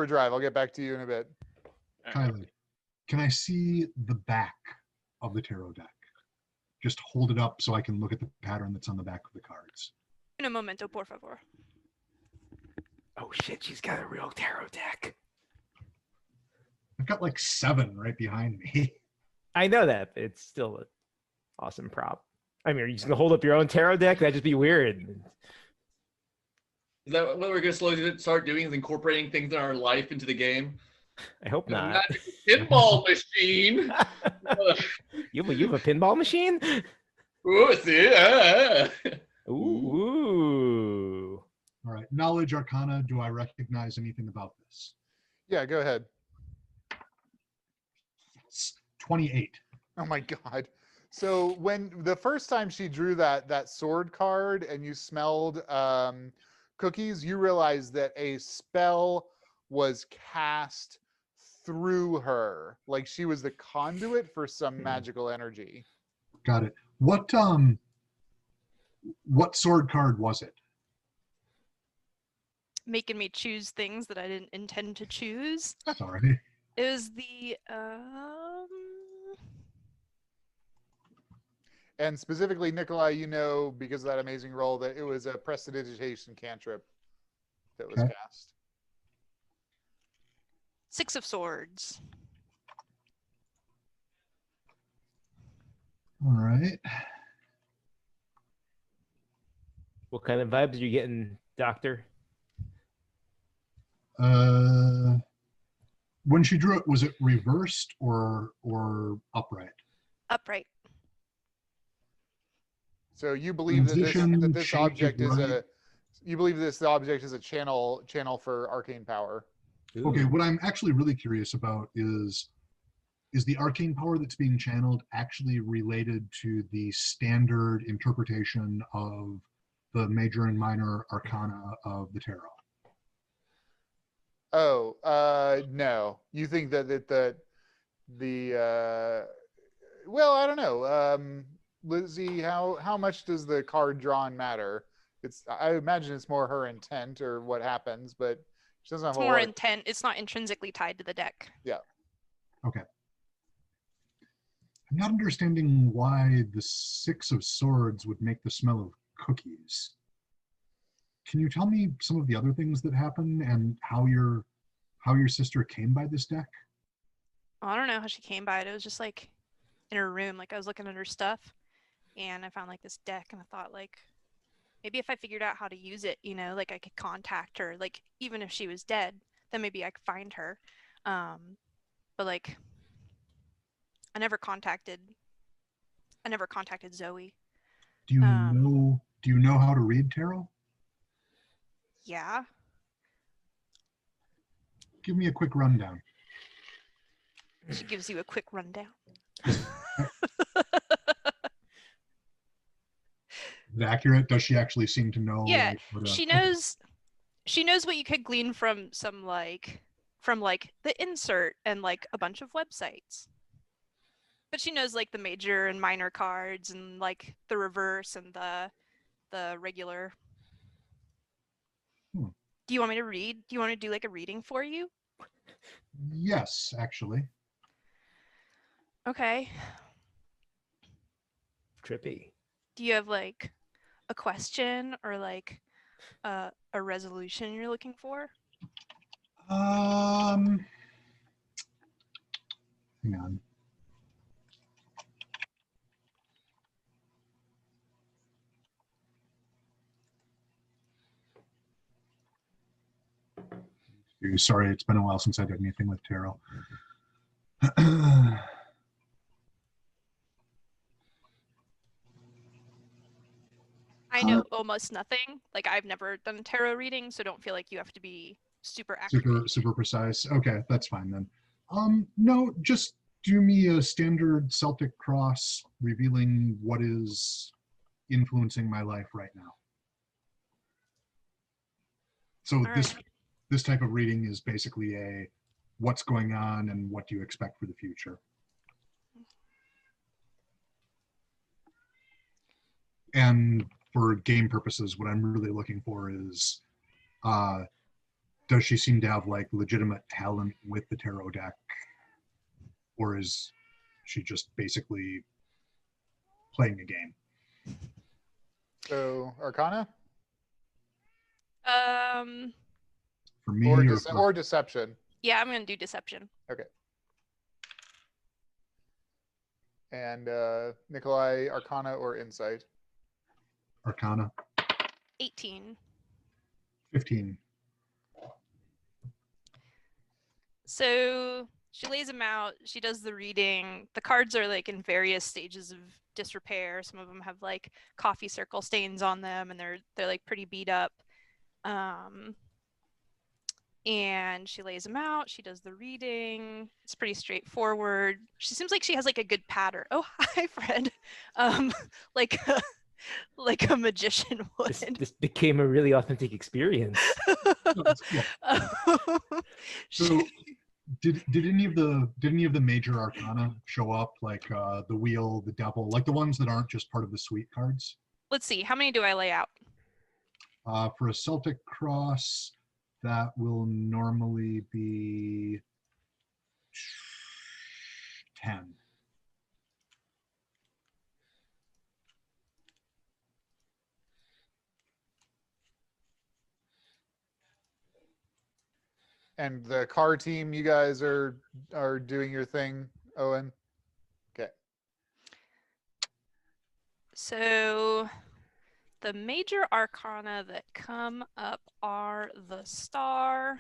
[SPEAKER 6] drive. I'll get back to you in a bit.
[SPEAKER 7] Kylie, can I see the back of the tarot deck? Just hold it up so I can look at the pattern that's on the back of the cards.
[SPEAKER 5] In a momento, por favor.
[SPEAKER 3] Oh shit, she's got a real tarot deck.
[SPEAKER 7] I've got like 7 right behind me.
[SPEAKER 3] I know that, but it's still an awesome prop. I mean, are you just gonna hold up your own tarot deck? That'd just be weird.
[SPEAKER 1] Is that what we're going to slowly start doing? Is incorporating things in our life into the game?
[SPEAKER 3] I hope
[SPEAKER 1] A
[SPEAKER 3] not.
[SPEAKER 1] magic pinball machine.
[SPEAKER 3] You have a pinball machine?
[SPEAKER 1] Ooh, see?
[SPEAKER 3] Ooh.
[SPEAKER 7] All right. Knowledge Arcana. Do I recognize anything about this?
[SPEAKER 6] Yeah, go ahead.
[SPEAKER 7] Yes. 28.
[SPEAKER 6] Oh my god. So when the first time she drew that sword card and you smelled cookies, you realized that a spell was cast through her, like she was the conduit for some magical energy.
[SPEAKER 7] Got it. What sword card was it?
[SPEAKER 5] Making me choose things that I didn't intend to choose.
[SPEAKER 7] Sorry.
[SPEAKER 5] It was the
[SPEAKER 6] And specifically, Nikolai, you know, because of that amazing roll, that it was a prestidigitation cantrip that was
[SPEAKER 7] Okay.
[SPEAKER 6] cast.
[SPEAKER 5] 6 of Swords.
[SPEAKER 7] All right.
[SPEAKER 3] What kind of vibes are you getting, Doctor?
[SPEAKER 7] When she drew it, was it reversed or upright?
[SPEAKER 5] Upright.
[SPEAKER 6] So you believe that
[SPEAKER 7] Transition,
[SPEAKER 6] this
[SPEAKER 7] shape,
[SPEAKER 6] object is
[SPEAKER 7] right.
[SPEAKER 6] you believe this object is a channel for arcane power.
[SPEAKER 7] Okay,
[SPEAKER 3] Ooh.
[SPEAKER 7] what I'm actually really curious about is the arcane power that's being channeled actually related to the standard interpretation of the major and minor arcana of the tarot?
[SPEAKER 6] Oh, no. You think that the well, I don't know. Lizzie, how much does the card drawn matter? I imagine it's more her intent or what happens, but she doesn't have
[SPEAKER 5] It's
[SPEAKER 6] a
[SPEAKER 5] more
[SPEAKER 6] lot of-
[SPEAKER 5] intent. It's not intrinsically tied to the deck.
[SPEAKER 7] Okay. I'm not understanding why the 6 of Swords would make the smell of cookies. Can you tell me some of the other things that happen and how your sister came by this deck?
[SPEAKER 5] I don't know how she came by it. It was just like in her room. Like I was looking at her stuff and I found like this deck and I thought like maybe if I figured out how to use it, you know, like I could contact her. Like even if she was dead, then maybe I could find her. But like, I never contacted Zoe.
[SPEAKER 7] Do you
[SPEAKER 5] Um,
[SPEAKER 7] know how to read tarot?
[SPEAKER 5] Yeah.
[SPEAKER 7] Give me a quick rundown.
[SPEAKER 5] She gives you a quick rundown.
[SPEAKER 7] Is it accurate? Does she actually seem to know?
[SPEAKER 5] Yeah,
[SPEAKER 7] like, what
[SPEAKER 5] she
[SPEAKER 7] okay.
[SPEAKER 5] knows what you could glean from the insert and like a bunch of websites. But she knows like the major and minor cards and like the reverse and the regular.
[SPEAKER 7] Hmm.
[SPEAKER 5] Do you want me to read? Do you want to do like a reading for you?
[SPEAKER 7] Yes, actually.
[SPEAKER 5] Okay.
[SPEAKER 3] Trippy.
[SPEAKER 5] Do you have like a question or like a resolution you're looking for?
[SPEAKER 7] Hang on. Sorry, it's been a while since I did anything with tarot.
[SPEAKER 5] I know almost nothing. Like I've never done a tarot reading, so don't feel like you have to be super accurate.
[SPEAKER 7] Super precise. Okay, that's fine then. No, just do me a standard Celtic cross revealing what is influencing my life right now. So
[SPEAKER 5] All
[SPEAKER 7] this
[SPEAKER 5] right.
[SPEAKER 7] this type of reading is basically a what's going on and what do you expect for the future. And for game purposes, what I'm really looking for is does she seem to have like legitimate talent with the tarot deck, or is she just basically playing a game?
[SPEAKER 6] So Arcana
[SPEAKER 7] For me,
[SPEAKER 6] or Deception.
[SPEAKER 5] Yeah, I'm gonna do deception.
[SPEAKER 6] And Nikolai, Arcana or Insight.
[SPEAKER 7] Arcana.
[SPEAKER 5] 18.
[SPEAKER 7] 15.
[SPEAKER 5] So she lays them out. She does the reading. The cards are like in various stages of disrepair. Some of them have like coffee circle stains on them, and they're like pretty beat up. And she lays them out. She does the reading. It's pretty straightforward. She seems like she has like a good pattern. Oh, hi, Fred. Like like a magician would.
[SPEAKER 3] This became a really authentic experience.
[SPEAKER 7] That's cool. So did any of the major arcana show up, like the wheel, the devil, like the ones that aren't just part of the suite cards?
[SPEAKER 5] Let's see, how many do I lay out?
[SPEAKER 7] For a Celtic cross, that will normally be 10.
[SPEAKER 6] And the car team, you guys are doing your thing, Owen. Okay.
[SPEAKER 5] So the major arcana that come up are the Star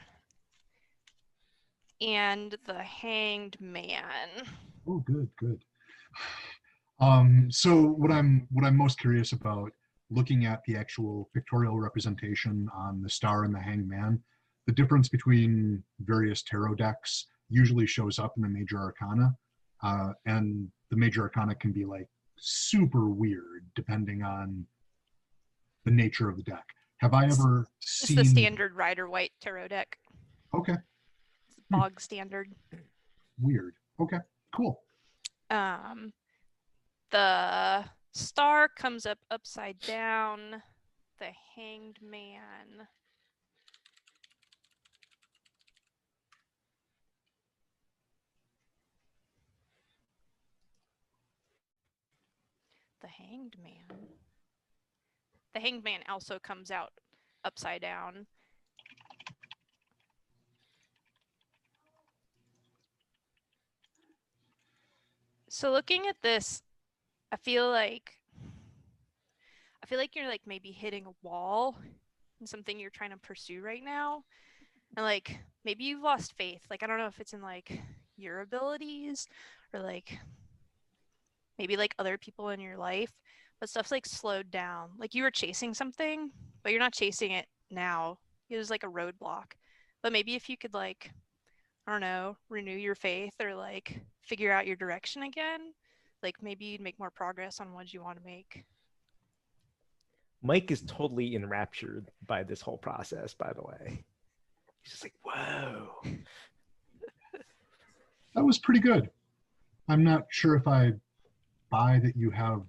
[SPEAKER 5] and the Hanged Man.
[SPEAKER 7] Oh, good. So what I'm most curious about, looking at the actual pictorial representation on the Star and the Hanged Man, the difference between various tarot decks usually shows up in the major arcana, and the major arcana can be like super weird depending on the nature of the deck. Have I ever seen?
[SPEAKER 5] It's the standard Rider-Waite tarot deck.
[SPEAKER 7] Okay.
[SPEAKER 5] It's bog standard.
[SPEAKER 7] Weird. Okay, cool.
[SPEAKER 5] The Star comes up upside down. The Hanged Man. The Hanged Man. The Hanged Man also comes out upside down. So looking at this, I feel like you're like maybe hitting a wall in something you're trying to pursue right now. And like maybe you've lost faith. Like I don't know if it's in like your abilities or like maybe like other people in your life, but stuff's like slowed down. Like you were chasing something, but you're not chasing it now. It was like a roadblock. But maybe if you could like, I don't know, renew your faith or like figure out your direction again, like maybe you'd make more progress on what you want to make.
[SPEAKER 3] Mike is totally enraptured by this whole process, by the way. He's just like, whoa.
[SPEAKER 7] That was pretty good. I'm not sure if I buy that you have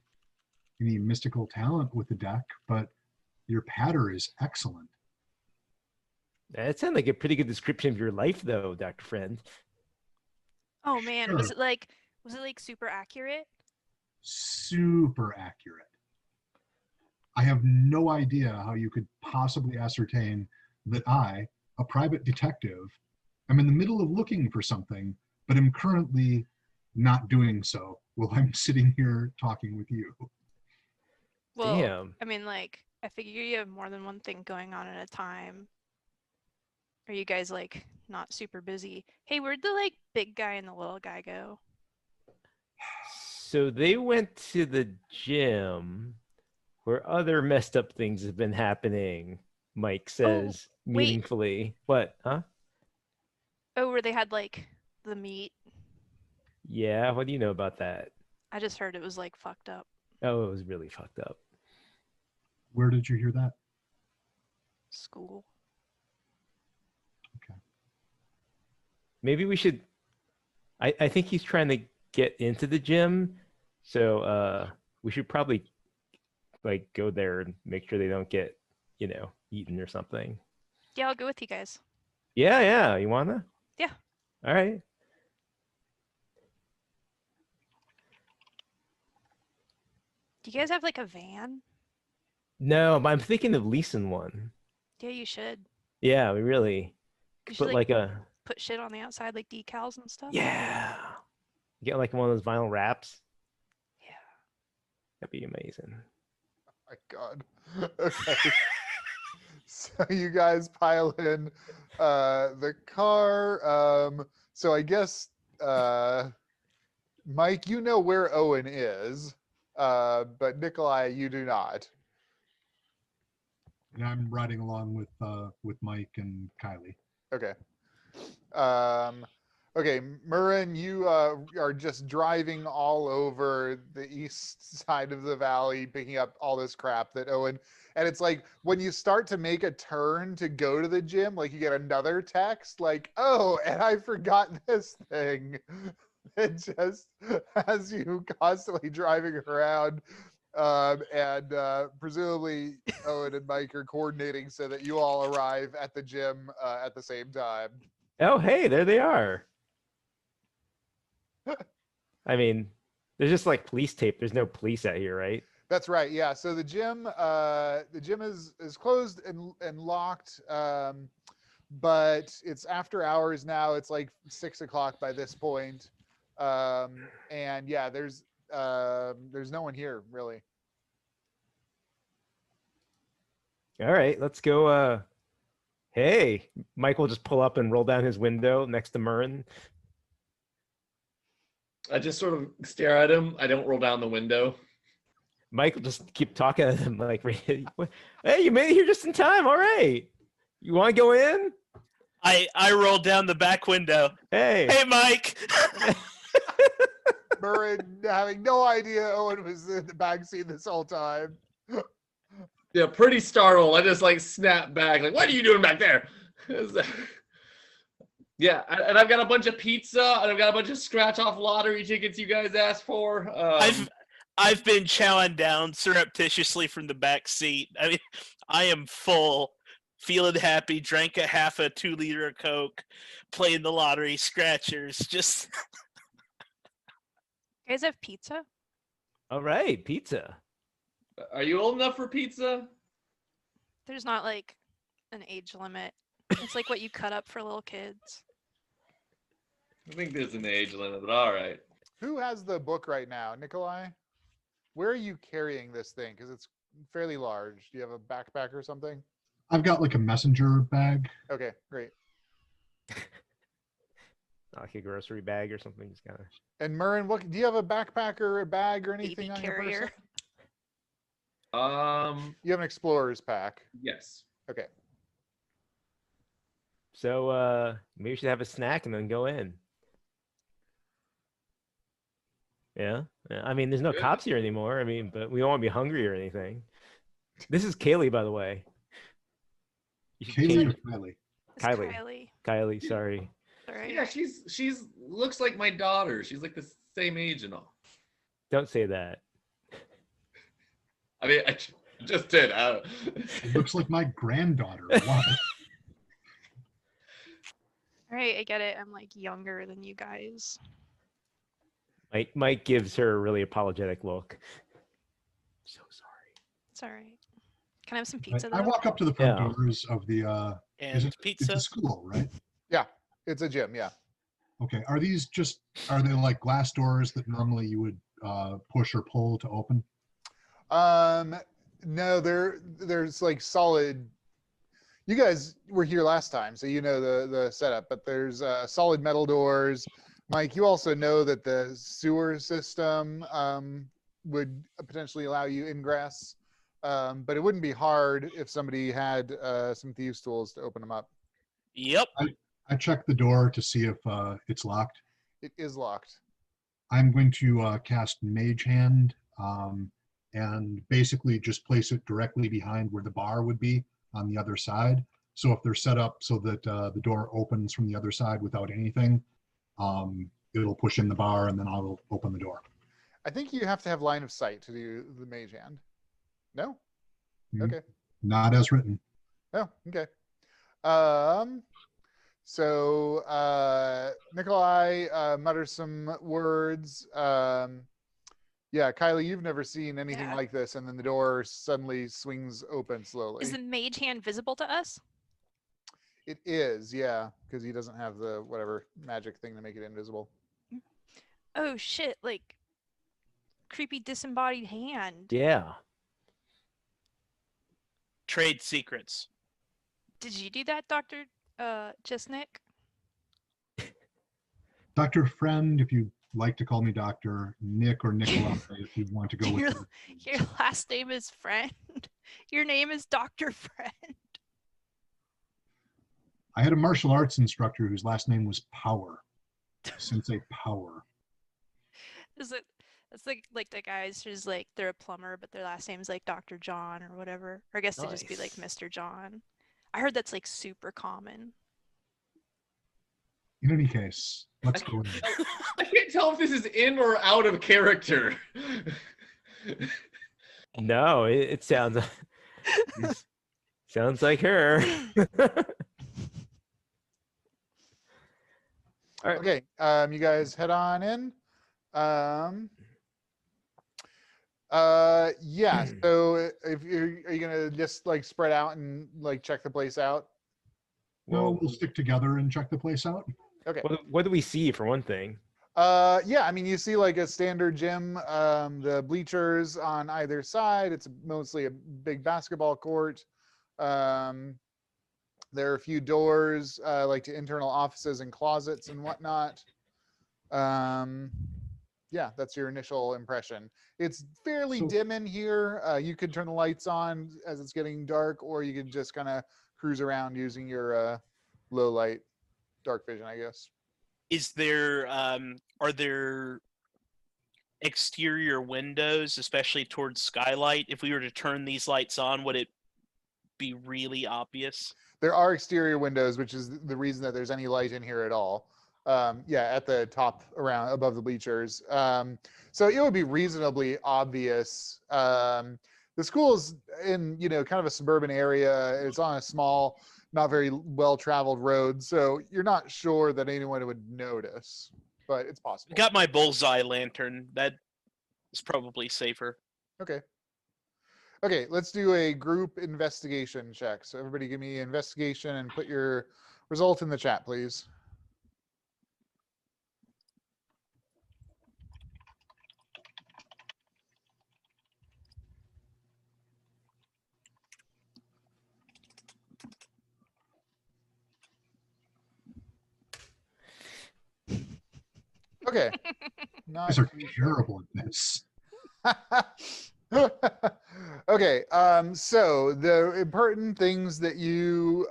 [SPEAKER 7] any mystical talent with the deck, but your patter is excellent.
[SPEAKER 3] That sounds like a pretty good description of your life, though, Dr. Friend.
[SPEAKER 5] Oh man,
[SPEAKER 7] Sure.
[SPEAKER 5] was it like super accurate?
[SPEAKER 7] Super accurate. I have no idea how you could possibly ascertain that I, a private detective, am in the middle of looking for something, but am currently not doing so while I'm sitting here talking with you.
[SPEAKER 5] Well,
[SPEAKER 3] Damn.
[SPEAKER 5] I mean, like, I figure you have more than one thing going on at a time. Are you guys like not super busy? Hey, where'd the like big guy and the little guy go?
[SPEAKER 3] So they went to the gym where other messed up things have been happening, Mike says
[SPEAKER 5] wait.
[SPEAKER 3] meaningfully. What? Huh?
[SPEAKER 5] Oh, where they had like the meat.
[SPEAKER 3] Yeah, what do you know about that?
[SPEAKER 5] I just heard it was like fucked up.
[SPEAKER 3] Oh, it was really fucked up.
[SPEAKER 7] Where did you hear that?
[SPEAKER 5] School.
[SPEAKER 7] Okay.
[SPEAKER 3] Maybe we should. I think he's trying to get into the gym, so we should probably like go there and make sure they don't get, eaten or something.
[SPEAKER 5] Yeah, I'll go with you guys.
[SPEAKER 3] Yeah. You wanna?
[SPEAKER 5] Yeah.
[SPEAKER 3] All right.
[SPEAKER 5] Do you guys have like a van?
[SPEAKER 3] No, but I'm thinking of leasing one.
[SPEAKER 5] Yeah, you should.
[SPEAKER 3] Yeah, we really
[SPEAKER 5] You
[SPEAKER 3] could
[SPEAKER 5] should
[SPEAKER 3] put
[SPEAKER 5] like
[SPEAKER 3] like a
[SPEAKER 5] put shit on the outside, like decals and stuff.
[SPEAKER 3] yeah. Get like one of those vinyl wraps.
[SPEAKER 5] Yeah.
[SPEAKER 3] That'd be amazing.
[SPEAKER 6] My God. Okay. So you guys pile in the car. So I guess Mike, you know where Owen is, but Nikolai, you do not.
[SPEAKER 7] And I'm riding along with Mike and Kylie.
[SPEAKER 6] Okay. Okay, Mhurren, you are just driving all over the east side of the valley, picking up all this crap that Owen. And it's like when you start to make a turn to go to the gym, like you get another text, like, "Oh, and I forgot this thing." It just has you constantly driving around. And presumably Owen and Mike are coordinating so that you all arrive at the gym at the same time.
[SPEAKER 3] Oh, hey, there they are. I mean, there's just like police tape. There's no police out here, right?
[SPEAKER 6] That's right. Yeah. So the gym is closed and locked, but it's after hours now. It's like 6 o'clock by this point, and yeah, there's no one here really.
[SPEAKER 3] All right, let's go. Hey, Mike will just pull up and roll down his window next to Mhurren.
[SPEAKER 1] I just sort of stare at him. I don't roll down the window.
[SPEAKER 3] Mike will just keep talking at him like, hey, you made it here just in time. All right. You want to go in?
[SPEAKER 4] I rolled down the back window.
[SPEAKER 3] Hey.
[SPEAKER 4] Hey, Mike.
[SPEAKER 6] Mhurren having no idea Owen was in the backseat this whole time.
[SPEAKER 1] Yeah, pretty startled. I just like snap back, like, "What are you doing back there?" Yeah, and I've got a bunch of pizza, and I've got a bunch of scratch-off lottery tickets you guys asked for.
[SPEAKER 4] I've been chowing down surreptitiously from the back seat. I mean, I am full, feeling happy. Drank a half a 2-liter of Coke, playing the lottery scratchers. Just
[SPEAKER 5] You guys have pizza?
[SPEAKER 3] All right, pizza.
[SPEAKER 1] Are you old enough for pizza?
[SPEAKER 5] There's not like an age limit. It's like what you cut up for little kids.
[SPEAKER 1] I think there's an age limit, but all right.
[SPEAKER 6] Who has the book right now, Nikolai? Where are you carrying this thing? Because it's fairly large. Do you have a backpack or something?
[SPEAKER 7] I've got like a messenger bag.
[SPEAKER 6] Okay, great.
[SPEAKER 3] Like a grocery bag or something, just kind of.
[SPEAKER 6] And Mhurren, what do you have a backpack or a bag or anything
[SPEAKER 5] Baby
[SPEAKER 6] on your person?
[SPEAKER 5] carrier.
[SPEAKER 6] You have an explorer's pack.
[SPEAKER 1] Yes.
[SPEAKER 6] Okay.
[SPEAKER 3] So maybe we should have a snack and then go in. Yeah. I mean, there's no
[SPEAKER 1] Good.
[SPEAKER 3] cops here anymore. I mean, but we don't want to be hungry or anything. This is Kaylee, by the way. You should
[SPEAKER 7] Kaylee
[SPEAKER 3] change
[SPEAKER 7] or Kylie?
[SPEAKER 5] It's
[SPEAKER 3] Kylie. Kylie, sorry.
[SPEAKER 5] Sorry.
[SPEAKER 1] Yeah, she's looks like my daughter. She's like the same age and all.
[SPEAKER 3] Don't say that.
[SPEAKER 1] I mean, I just did.
[SPEAKER 7] It looks like my granddaughter. What?
[SPEAKER 5] All right, I get it. I'm like younger than you guys.
[SPEAKER 3] Mike gives her a really apologetic look. So sorry.
[SPEAKER 5] It's all right. Can I have some
[SPEAKER 7] I,
[SPEAKER 5] pizza
[SPEAKER 7] I
[SPEAKER 5] though?
[SPEAKER 7] walk up to the front
[SPEAKER 3] Yeah.
[SPEAKER 7] doors of the.
[SPEAKER 4] And
[SPEAKER 7] It's
[SPEAKER 4] pizza.
[SPEAKER 7] a school, right?
[SPEAKER 6] Yeah, it's a gym. Yeah.
[SPEAKER 7] Okay. Are they like glass doors that normally you would push or pull to open?
[SPEAKER 6] No, there's like solid. You guys were here last time, so you know the setup. But there's solid metal doors. Mike, you also know that the sewer system would potentially allow you ingress, but it wouldn't be hard if somebody had some thieves' tools to open them up.
[SPEAKER 4] Yep.
[SPEAKER 7] I check the door to see if it's locked.
[SPEAKER 6] It is locked.
[SPEAKER 7] I'm going to cast Mage Hand and basically just place it directly behind where the bar would be on the other side. So if they're set up so that the door opens from the other side without anything, it'll push in the bar and then I'll open the door.
[SPEAKER 6] I think you have to have line of sight to do the mage hand. No?
[SPEAKER 7] Mhm.
[SPEAKER 6] Okay.
[SPEAKER 7] Not as written.
[SPEAKER 6] Oh, okay. So Nikolai mutters some words. Yeah, Kylie, you've never seen anything
[SPEAKER 5] Yeah.
[SPEAKER 6] like this, and then the door suddenly swings open slowly.
[SPEAKER 5] Is the mage hand visible to us?
[SPEAKER 6] It is, yeah, because he doesn't have the whatever magic thing to make it invisible.
[SPEAKER 5] Oh shit! Like creepy disembodied hand.
[SPEAKER 3] Yeah.
[SPEAKER 4] Trade secrets.
[SPEAKER 5] Did you do that, Doctor Chesnick?
[SPEAKER 7] Dr. Friend, if you like to call me Doctor, Nick or Nikolai, if you want to go with
[SPEAKER 5] Your,
[SPEAKER 7] it.
[SPEAKER 5] your last name is Friend. Your name is Doctor Friend.
[SPEAKER 7] I had a martial arts instructor whose last name was Power. Sensei Power.
[SPEAKER 5] Is it? It's like the guys who's like they're a plumber, but their last name's like Dr. John or whatever. Or I guess they just be like
[SPEAKER 3] Nice.
[SPEAKER 5] Mr. John. I heard that's like super common.
[SPEAKER 7] In any case, let's go in.
[SPEAKER 1] I can't tell if this is in or out of character.
[SPEAKER 3] No, it sounds sounds like her. All right.
[SPEAKER 6] Okay, you guys head on in. Yeah. So if are you gonna just like spread out and like check the place out?
[SPEAKER 7] No, we'll stick together and check the place out.
[SPEAKER 6] Okay.
[SPEAKER 3] What do we see for one thing?
[SPEAKER 6] Yeah, I mean, you see like a standard gym, the bleachers on either side. It's mostly a big basketball court. There are a few doors, like to internal offices and closets and whatnot. Yeah, that's your initial impression. It's fairly
[SPEAKER 7] So-
[SPEAKER 6] dim in here. You could turn the lights on as it's getting dark, or you could just kind of cruise around using your low light dark vision, I guess.
[SPEAKER 4] Is there are there exterior windows, especially towards skylight? If we were to turn these lights on, would it be really obvious?
[SPEAKER 6] There are exterior windows, which is the reason that there's any light in here at all. Yeah, at the top around above the bleachers. So it would be reasonably obvious. The school's in, kind of a suburban area. It's on a small, not very well-traveled road. So you're not sure that anyone would notice, but it's possible.
[SPEAKER 4] Got my bullseye lantern. That is probably safer.
[SPEAKER 6] Okay. Okay, let's do a group investigation check. So everybody give me investigation and put your result in the chat, please. Okay.
[SPEAKER 7] You
[SPEAKER 6] Not
[SPEAKER 7] guys are
[SPEAKER 6] too
[SPEAKER 7] terrible at this.
[SPEAKER 6] Okay, so the important things that you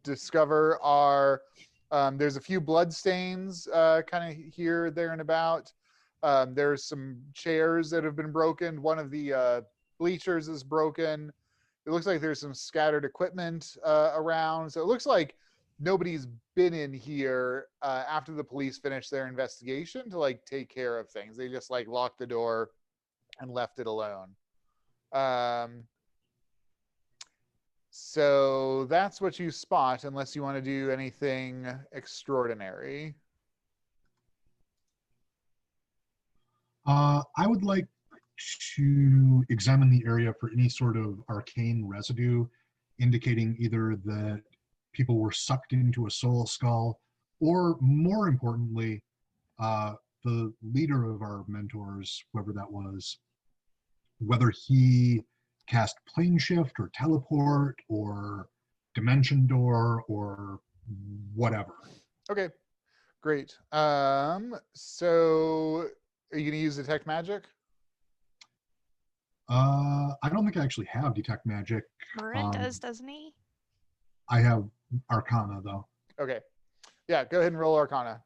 [SPEAKER 6] discover are there's a few blood stains kind of here, there, and about. There's some chairs that have been broken. One of the bleachers is broken. It looks like there's some scattered equipment around. So it looks like nobody's been in here after the police finished their investigation to like take care of things. They just like locked the door and left it alone. So that's what you spot, unless you want to do anything extraordinary.
[SPEAKER 7] I would like to examine the area for any sort of arcane residue, indicating either that people were sucked into a soul skull, or more importantly, the leader of our mentors, whoever that was, whether he cast plane shift or teleport or dimension door or whatever.
[SPEAKER 6] Okay, great. So are you going to use detect magic?
[SPEAKER 7] I don't think I actually have detect magic.
[SPEAKER 5] Mhurren does, doesn't he?
[SPEAKER 7] I have Arcana though.
[SPEAKER 6] Okay. Yeah, go ahead and roll Arcana.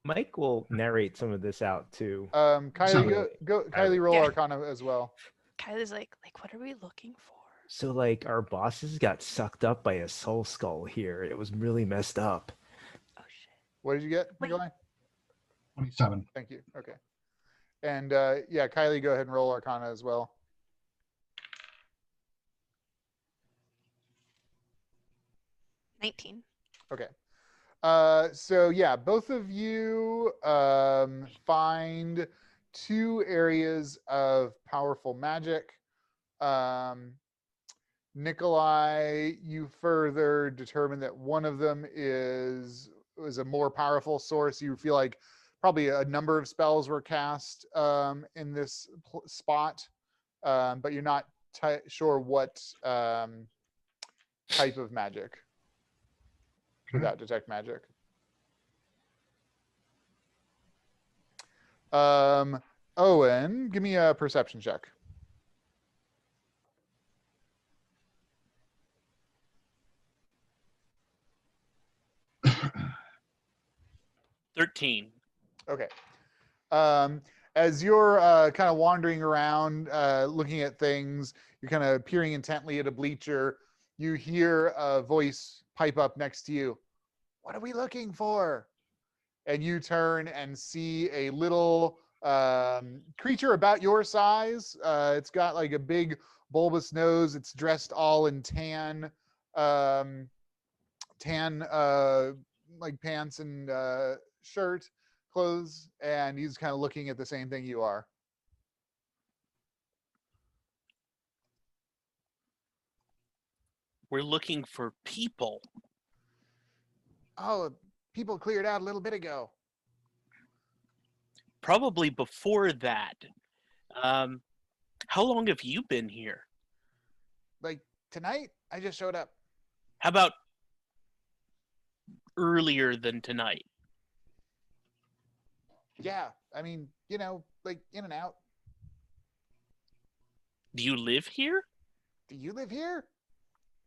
[SPEAKER 3] Mike will narrate some of this out too.
[SPEAKER 6] Kylie, Kylie, roll
[SPEAKER 5] Yeah.
[SPEAKER 6] Arcana as well.
[SPEAKER 5] Kylie's like, what are we looking for?
[SPEAKER 3] So like our bosses got sucked up by a soul skull here. It was really messed up.
[SPEAKER 5] Oh shit.
[SPEAKER 6] What did you get,
[SPEAKER 5] Wait.
[SPEAKER 6] Nikolai?
[SPEAKER 7] 27.
[SPEAKER 6] Thank you. Okay. And yeah, Kylie, go ahead and roll Arcana as well.
[SPEAKER 5] $19.
[SPEAKER 6] Okay. So yeah, both of you find two areas of powerful magic. Nikolai, you further determine that one of them is a more powerful source. You feel like probably a number of spells were cast in this spot, but you're not sure what type of magic without detect magic. Owen, give me a perception check.
[SPEAKER 4] $13.
[SPEAKER 6] Okay. As you're kind of wandering around, looking at things, you're kind of peering intently at a bleacher. You hear a voice pipe up next to you. What are we looking for? And you turn and see a little creature about your size. It's got like a big bulbous nose. It's dressed all in tan like pants and shirt, clothes, and he's kind of looking at the same thing you are.
[SPEAKER 4] We're looking for people.
[SPEAKER 6] Oh, people cleared out a little bit ago.
[SPEAKER 4] Probably before that. How long have you been here?
[SPEAKER 6] Like tonight, I just showed up.
[SPEAKER 4] How about earlier than tonight?
[SPEAKER 6] Yeah, I mean, you know, like in and out.
[SPEAKER 4] Do you live here?
[SPEAKER 6] Do you live here?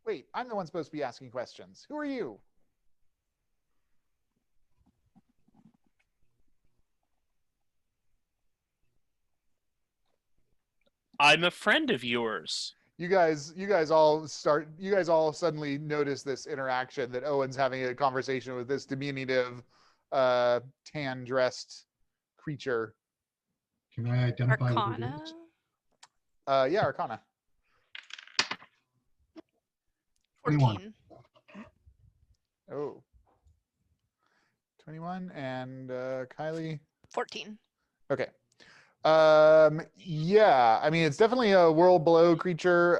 [SPEAKER 6] Wait, I'm the one supposed to be asking questions. Who are you?
[SPEAKER 4] I'm a friend of yours.
[SPEAKER 6] You guys all suddenly notice this interaction that Owen's having a conversation with this diminutive, tan dressed creature.
[SPEAKER 7] Can I identify what it
[SPEAKER 5] Arcana?
[SPEAKER 7] is?
[SPEAKER 6] Yeah, Arcana.
[SPEAKER 5] 14.
[SPEAKER 6] Oh. 21 and Kylie.
[SPEAKER 5] 14.
[SPEAKER 6] Okay. Yeah, I mean, it's definitely a world below creature.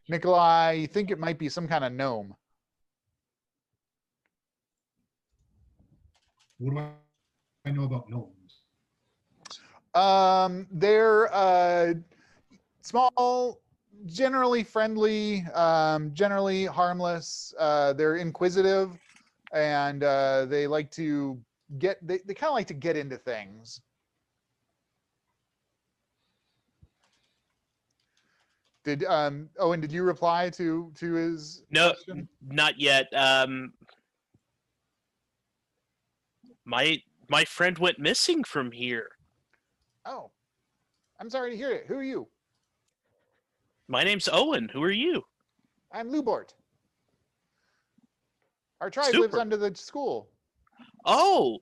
[SPEAKER 6] Nikolai, you think it might be some kind of gnome.
[SPEAKER 7] What do I know about gnomes?
[SPEAKER 6] They're small, generally friendly, generally harmless. They're inquisitive, and they like to they kind of like to get into things. Did Owen, did you reply to his
[SPEAKER 4] No,
[SPEAKER 6] question?
[SPEAKER 4] not yet. My friend went missing from here.
[SPEAKER 6] Oh, I'm sorry to hear it. Who are you?
[SPEAKER 4] My name's Owen. Who are you?
[SPEAKER 6] I'm Lubort. Our tribe lives
[SPEAKER 4] Super.
[SPEAKER 6] under the school.
[SPEAKER 4] Oh,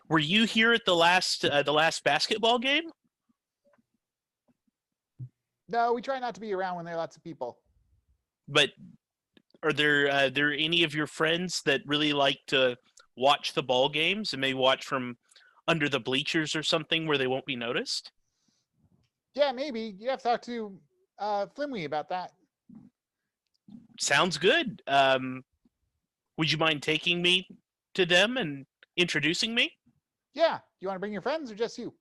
[SPEAKER 4] were you here at the last basketball game?
[SPEAKER 6] No, we try not to be around when there are lots of people.
[SPEAKER 4] But are there any of your friends that really like to watch the ball games and maybe watch from under the bleachers or something where they won't be noticed?
[SPEAKER 6] Yeah, maybe. You have to talk to Flimley about that.
[SPEAKER 4] Sounds good. Would you mind taking me to them and introducing me?
[SPEAKER 6] Yeah. You want to bring your friends or just you?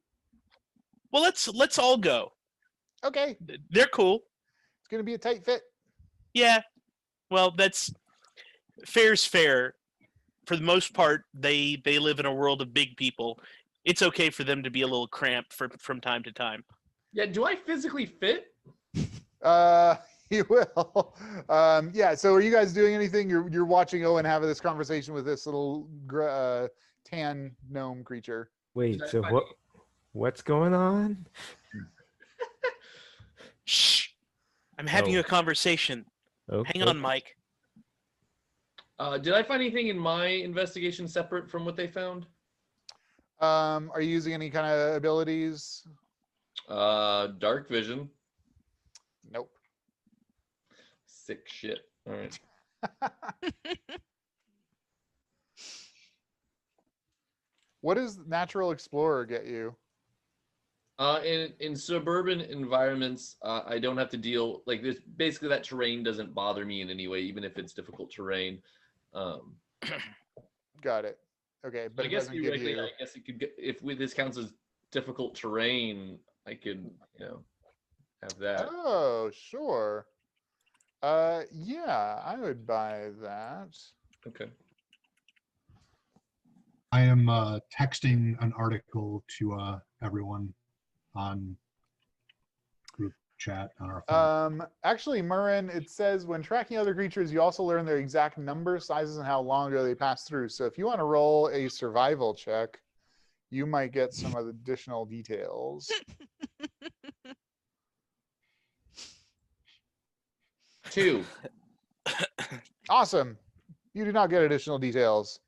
[SPEAKER 4] Well, let's all go.
[SPEAKER 6] Okay.
[SPEAKER 4] They're cool.
[SPEAKER 6] It's going to be a tight fit.
[SPEAKER 4] Yeah. Well, that's fair's fair. For the most part, they live in a world of big people. It's okay for them to be a little cramped from time to time.
[SPEAKER 1] Yeah, do I physically fit?
[SPEAKER 6] You will. Yeah. So, are you guys doing anything? You're watching Owen have this conversation with this little tan gnome creature.
[SPEAKER 3] Wait,
[SPEAKER 1] That's
[SPEAKER 3] so
[SPEAKER 1] funny.
[SPEAKER 3] what's going on?
[SPEAKER 4] Shh! I'm having
[SPEAKER 3] Oh.
[SPEAKER 4] a conversation.
[SPEAKER 3] Okay.
[SPEAKER 4] Hang on, Mike.
[SPEAKER 1] Did I find anything in my investigation separate from what they found?
[SPEAKER 6] Are you using any kind of abilities?
[SPEAKER 1] Dark vision.
[SPEAKER 6] Nope.
[SPEAKER 1] Sick shit. All right.
[SPEAKER 6] What does Natural Explorer get you?
[SPEAKER 1] In suburban environments, I don't have to deal like this. Basically, that terrain doesn't bother me in any way, even if it's difficult terrain.
[SPEAKER 6] Got it. Okay, but
[SPEAKER 1] I
[SPEAKER 6] it
[SPEAKER 1] guess
[SPEAKER 6] doesn't give
[SPEAKER 1] theoretically,
[SPEAKER 6] you.
[SPEAKER 1] I guess it could get this counts as difficult terrain. I could, have that.
[SPEAKER 6] Oh, sure. Yeah, I would buy that.
[SPEAKER 1] Okay.
[SPEAKER 7] I am texting an article to everyone on group chat on our phone.
[SPEAKER 6] Actually, Mhurren, it says when tracking other creatures, you also learn their exact number, sizes, and how long ago they passed through. So if you want to roll a survival check, you might get some additional details.
[SPEAKER 1] 2.
[SPEAKER 6] Awesome. You do not get additional details.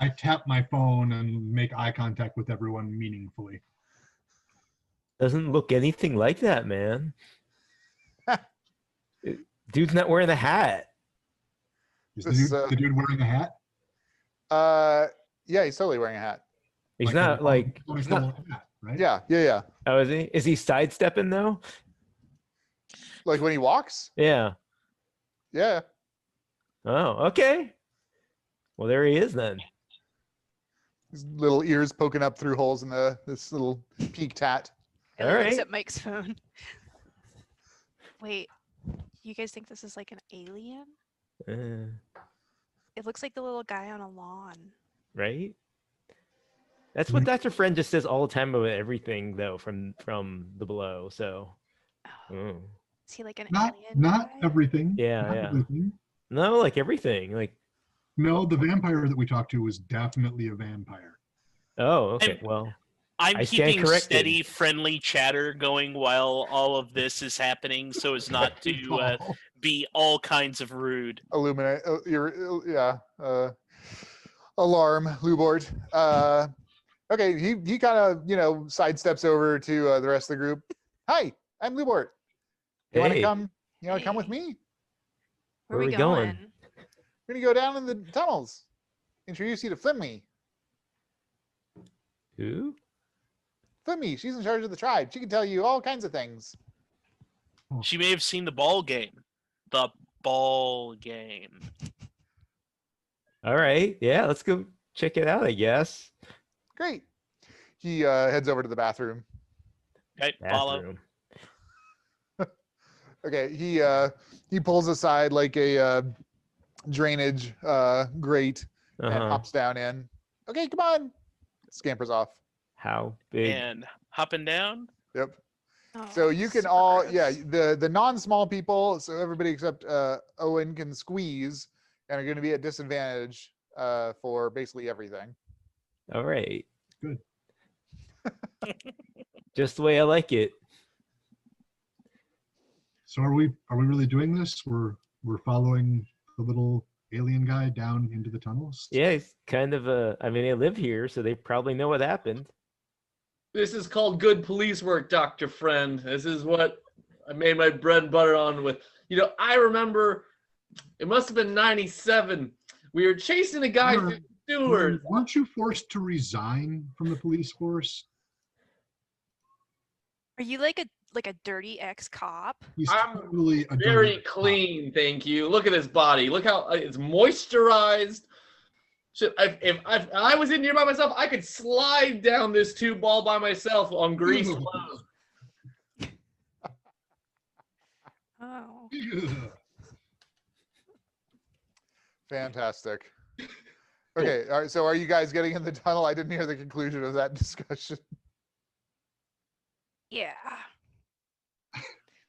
[SPEAKER 7] I tap my phone and make eye contact with everyone meaningfully.
[SPEAKER 3] Doesn't look anything like that, man. Dude's not wearing the hat.
[SPEAKER 7] Is
[SPEAKER 6] This,
[SPEAKER 7] the dude wearing a hat?
[SPEAKER 6] Yeah, he's totally wearing a hat.
[SPEAKER 3] He's
[SPEAKER 7] Like
[SPEAKER 3] not
[SPEAKER 7] a
[SPEAKER 3] like. He's
[SPEAKER 7] ponytail
[SPEAKER 3] not,
[SPEAKER 7] hat, right?
[SPEAKER 6] Yeah.
[SPEAKER 3] oh, is he? Is he sidestepping though?
[SPEAKER 6] Like when he walks?
[SPEAKER 3] Yeah.
[SPEAKER 6] Yeah.
[SPEAKER 3] Oh, okay. Well, there he is then.
[SPEAKER 6] His little ears poking up through holes in this little peaked hat.
[SPEAKER 5] Ellie
[SPEAKER 3] All
[SPEAKER 5] looks
[SPEAKER 3] right.
[SPEAKER 5] at Mike's phone. Wait, you guys think this is like an alien? It looks like the little guy on a lawn.
[SPEAKER 3] Right. That's what Dr. Friend just says all the time about everything, though, from the below. So,
[SPEAKER 5] Oh, is he like an
[SPEAKER 7] Not
[SPEAKER 5] alien?
[SPEAKER 7] not
[SPEAKER 5] guy?
[SPEAKER 7] everything.
[SPEAKER 3] Yeah,
[SPEAKER 7] not
[SPEAKER 3] yeah.
[SPEAKER 7] everything.
[SPEAKER 3] no, like everything. Like,
[SPEAKER 7] No, the vampire that we talked to was definitely a vampire.
[SPEAKER 3] oh, okay. Well,
[SPEAKER 4] I'm
[SPEAKER 3] I stand
[SPEAKER 4] keeping
[SPEAKER 3] corrected.
[SPEAKER 4] steady, friendly chatter going while all of this is happening, so as not to be all kinds of rude.
[SPEAKER 6] Illuminate. Alarm, Lubort. Okay, he kind of sidesteps over to the rest of the group. Hi, I'm Lubort. You want to
[SPEAKER 3] Hey.
[SPEAKER 6] come? You want to come with me?
[SPEAKER 5] Where
[SPEAKER 3] Where
[SPEAKER 5] are we
[SPEAKER 3] we going?
[SPEAKER 5] going?
[SPEAKER 6] We're gonna go down in the tunnels. Introduce you to Flimley.
[SPEAKER 3] who?
[SPEAKER 6] Flimley, she's in charge of the tribe. She can tell you all kinds of things.
[SPEAKER 4] She may have seen the ball game. The ball game.
[SPEAKER 3] All right. Yeah, let's go check it out, I guess.
[SPEAKER 6] Great. He heads over to the bathroom.
[SPEAKER 4] Okay, follow.
[SPEAKER 3] Bathroom.
[SPEAKER 6] Okay, he pulls aside like a drainage grate and
[SPEAKER 3] Uh-huh.
[SPEAKER 6] hops down in. Okay, come on. Scampers off.
[SPEAKER 3] How big?
[SPEAKER 4] And hopping down.
[SPEAKER 6] Yep.
[SPEAKER 5] Oh,
[SPEAKER 6] So you can
[SPEAKER 5] super
[SPEAKER 6] all, yeah,
[SPEAKER 5] gross.
[SPEAKER 6] the non-small people, so everybody except Owen can squeeze and are going to be at disadvantage for basically everything.
[SPEAKER 3] All right.
[SPEAKER 7] Good.
[SPEAKER 3] Just the way I like it.
[SPEAKER 7] So are we really doing this? We're following the little alien guy down into the tunnels?
[SPEAKER 3] Yeah, it's kind of a. I mean, they live here, so they probably know what happened.
[SPEAKER 1] This is called good police work, Dr. Friend. This is what I made my bread and butter on with. I remember it must have been 97. We were chasing a guy through the sewers.
[SPEAKER 7] Weren't you forced to resign from the police force?
[SPEAKER 5] Are you like a dirty ex-cop?
[SPEAKER 7] He's
[SPEAKER 1] I'm
[SPEAKER 7] totally a
[SPEAKER 1] Very
[SPEAKER 7] dirty cop.
[SPEAKER 1] clean, thank you. Look at his body. Look how it's moisturized. Shit, if I was in here by myself, I could slide down this tube all by myself on grease alone.
[SPEAKER 5] Oh.
[SPEAKER 7] Ugh.
[SPEAKER 6] Fantastic. Okay, all right, so are you guys getting in the tunnel? I didn't hear the conclusion of that discussion.
[SPEAKER 5] Yeah.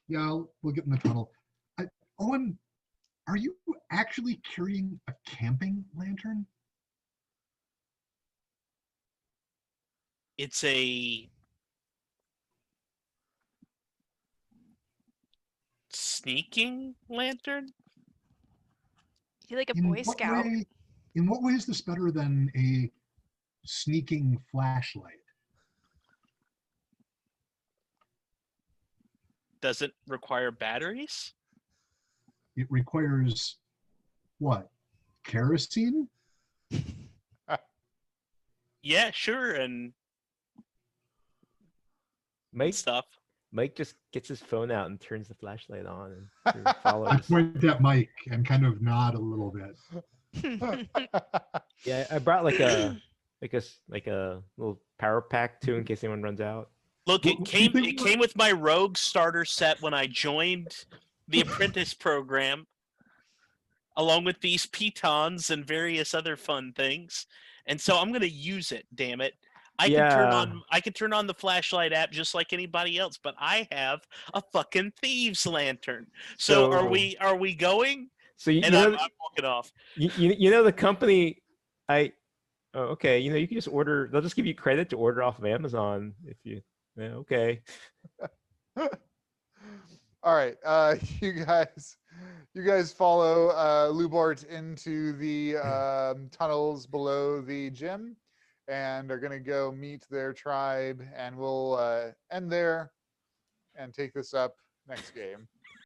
[SPEAKER 7] Yeah, we'll get in the tunnel. Owen, are you actually carrying a camping lantern?
[SPEAKER 4] It's a sneaking lantern.
[SPEAKER 5] You like a
[SPEAKER 7] In
[SPEAKER 5] Boy
[SPEAKER 7] what
[SPEAKER 5] Scout?
[SPEAKER 7] way- in what way is this better than a sneaking flashlight?
[SPEAKER 4] Does it require batteries?
[SPEAKER 7] It requires what? Kerosene?
[SPEAKER 4] Yeah, sure, and
[SPEAKER 3] Mike
[SPEAKER 4] stuff.
[SPEAKER 3] just gets his phone out and turns the flashlight on and
[SPEAKER 7] I
[SPEAKER 3] follows.
[SPEAKER 7] point at Mike and kind of nod a little bit.
[SPEAKER 3] Yeah, I brought like a little power pack too in case anyone runs out.
[SPEAKER 4] Look,
[SPEAKER 7] What do you think
[SPEAKER 4] it came with my Rogue starter set when I joined the apprentice program, along with these pitons and various other fun things. And so I'm gonna use it. Damn it! I can turn on the flashlight app just like anybody else, but I have a fucking thieves lantern. So are we going?
[SPEAKER 3] So you
[SPEAKER 4] And
[SPEAKER 3] know
[SPEAKER 4] I'm walking off.
[SPEAKER 3] you know the company okay, you can just order. They'll just give you credit to order off of Amazon if you. Yeah, okay.
[SPEAKER 6] All right, you guys follow Lubort into the tunnels below the gym, and are gonna go meet their tribe, and we'll end there and take this up next game.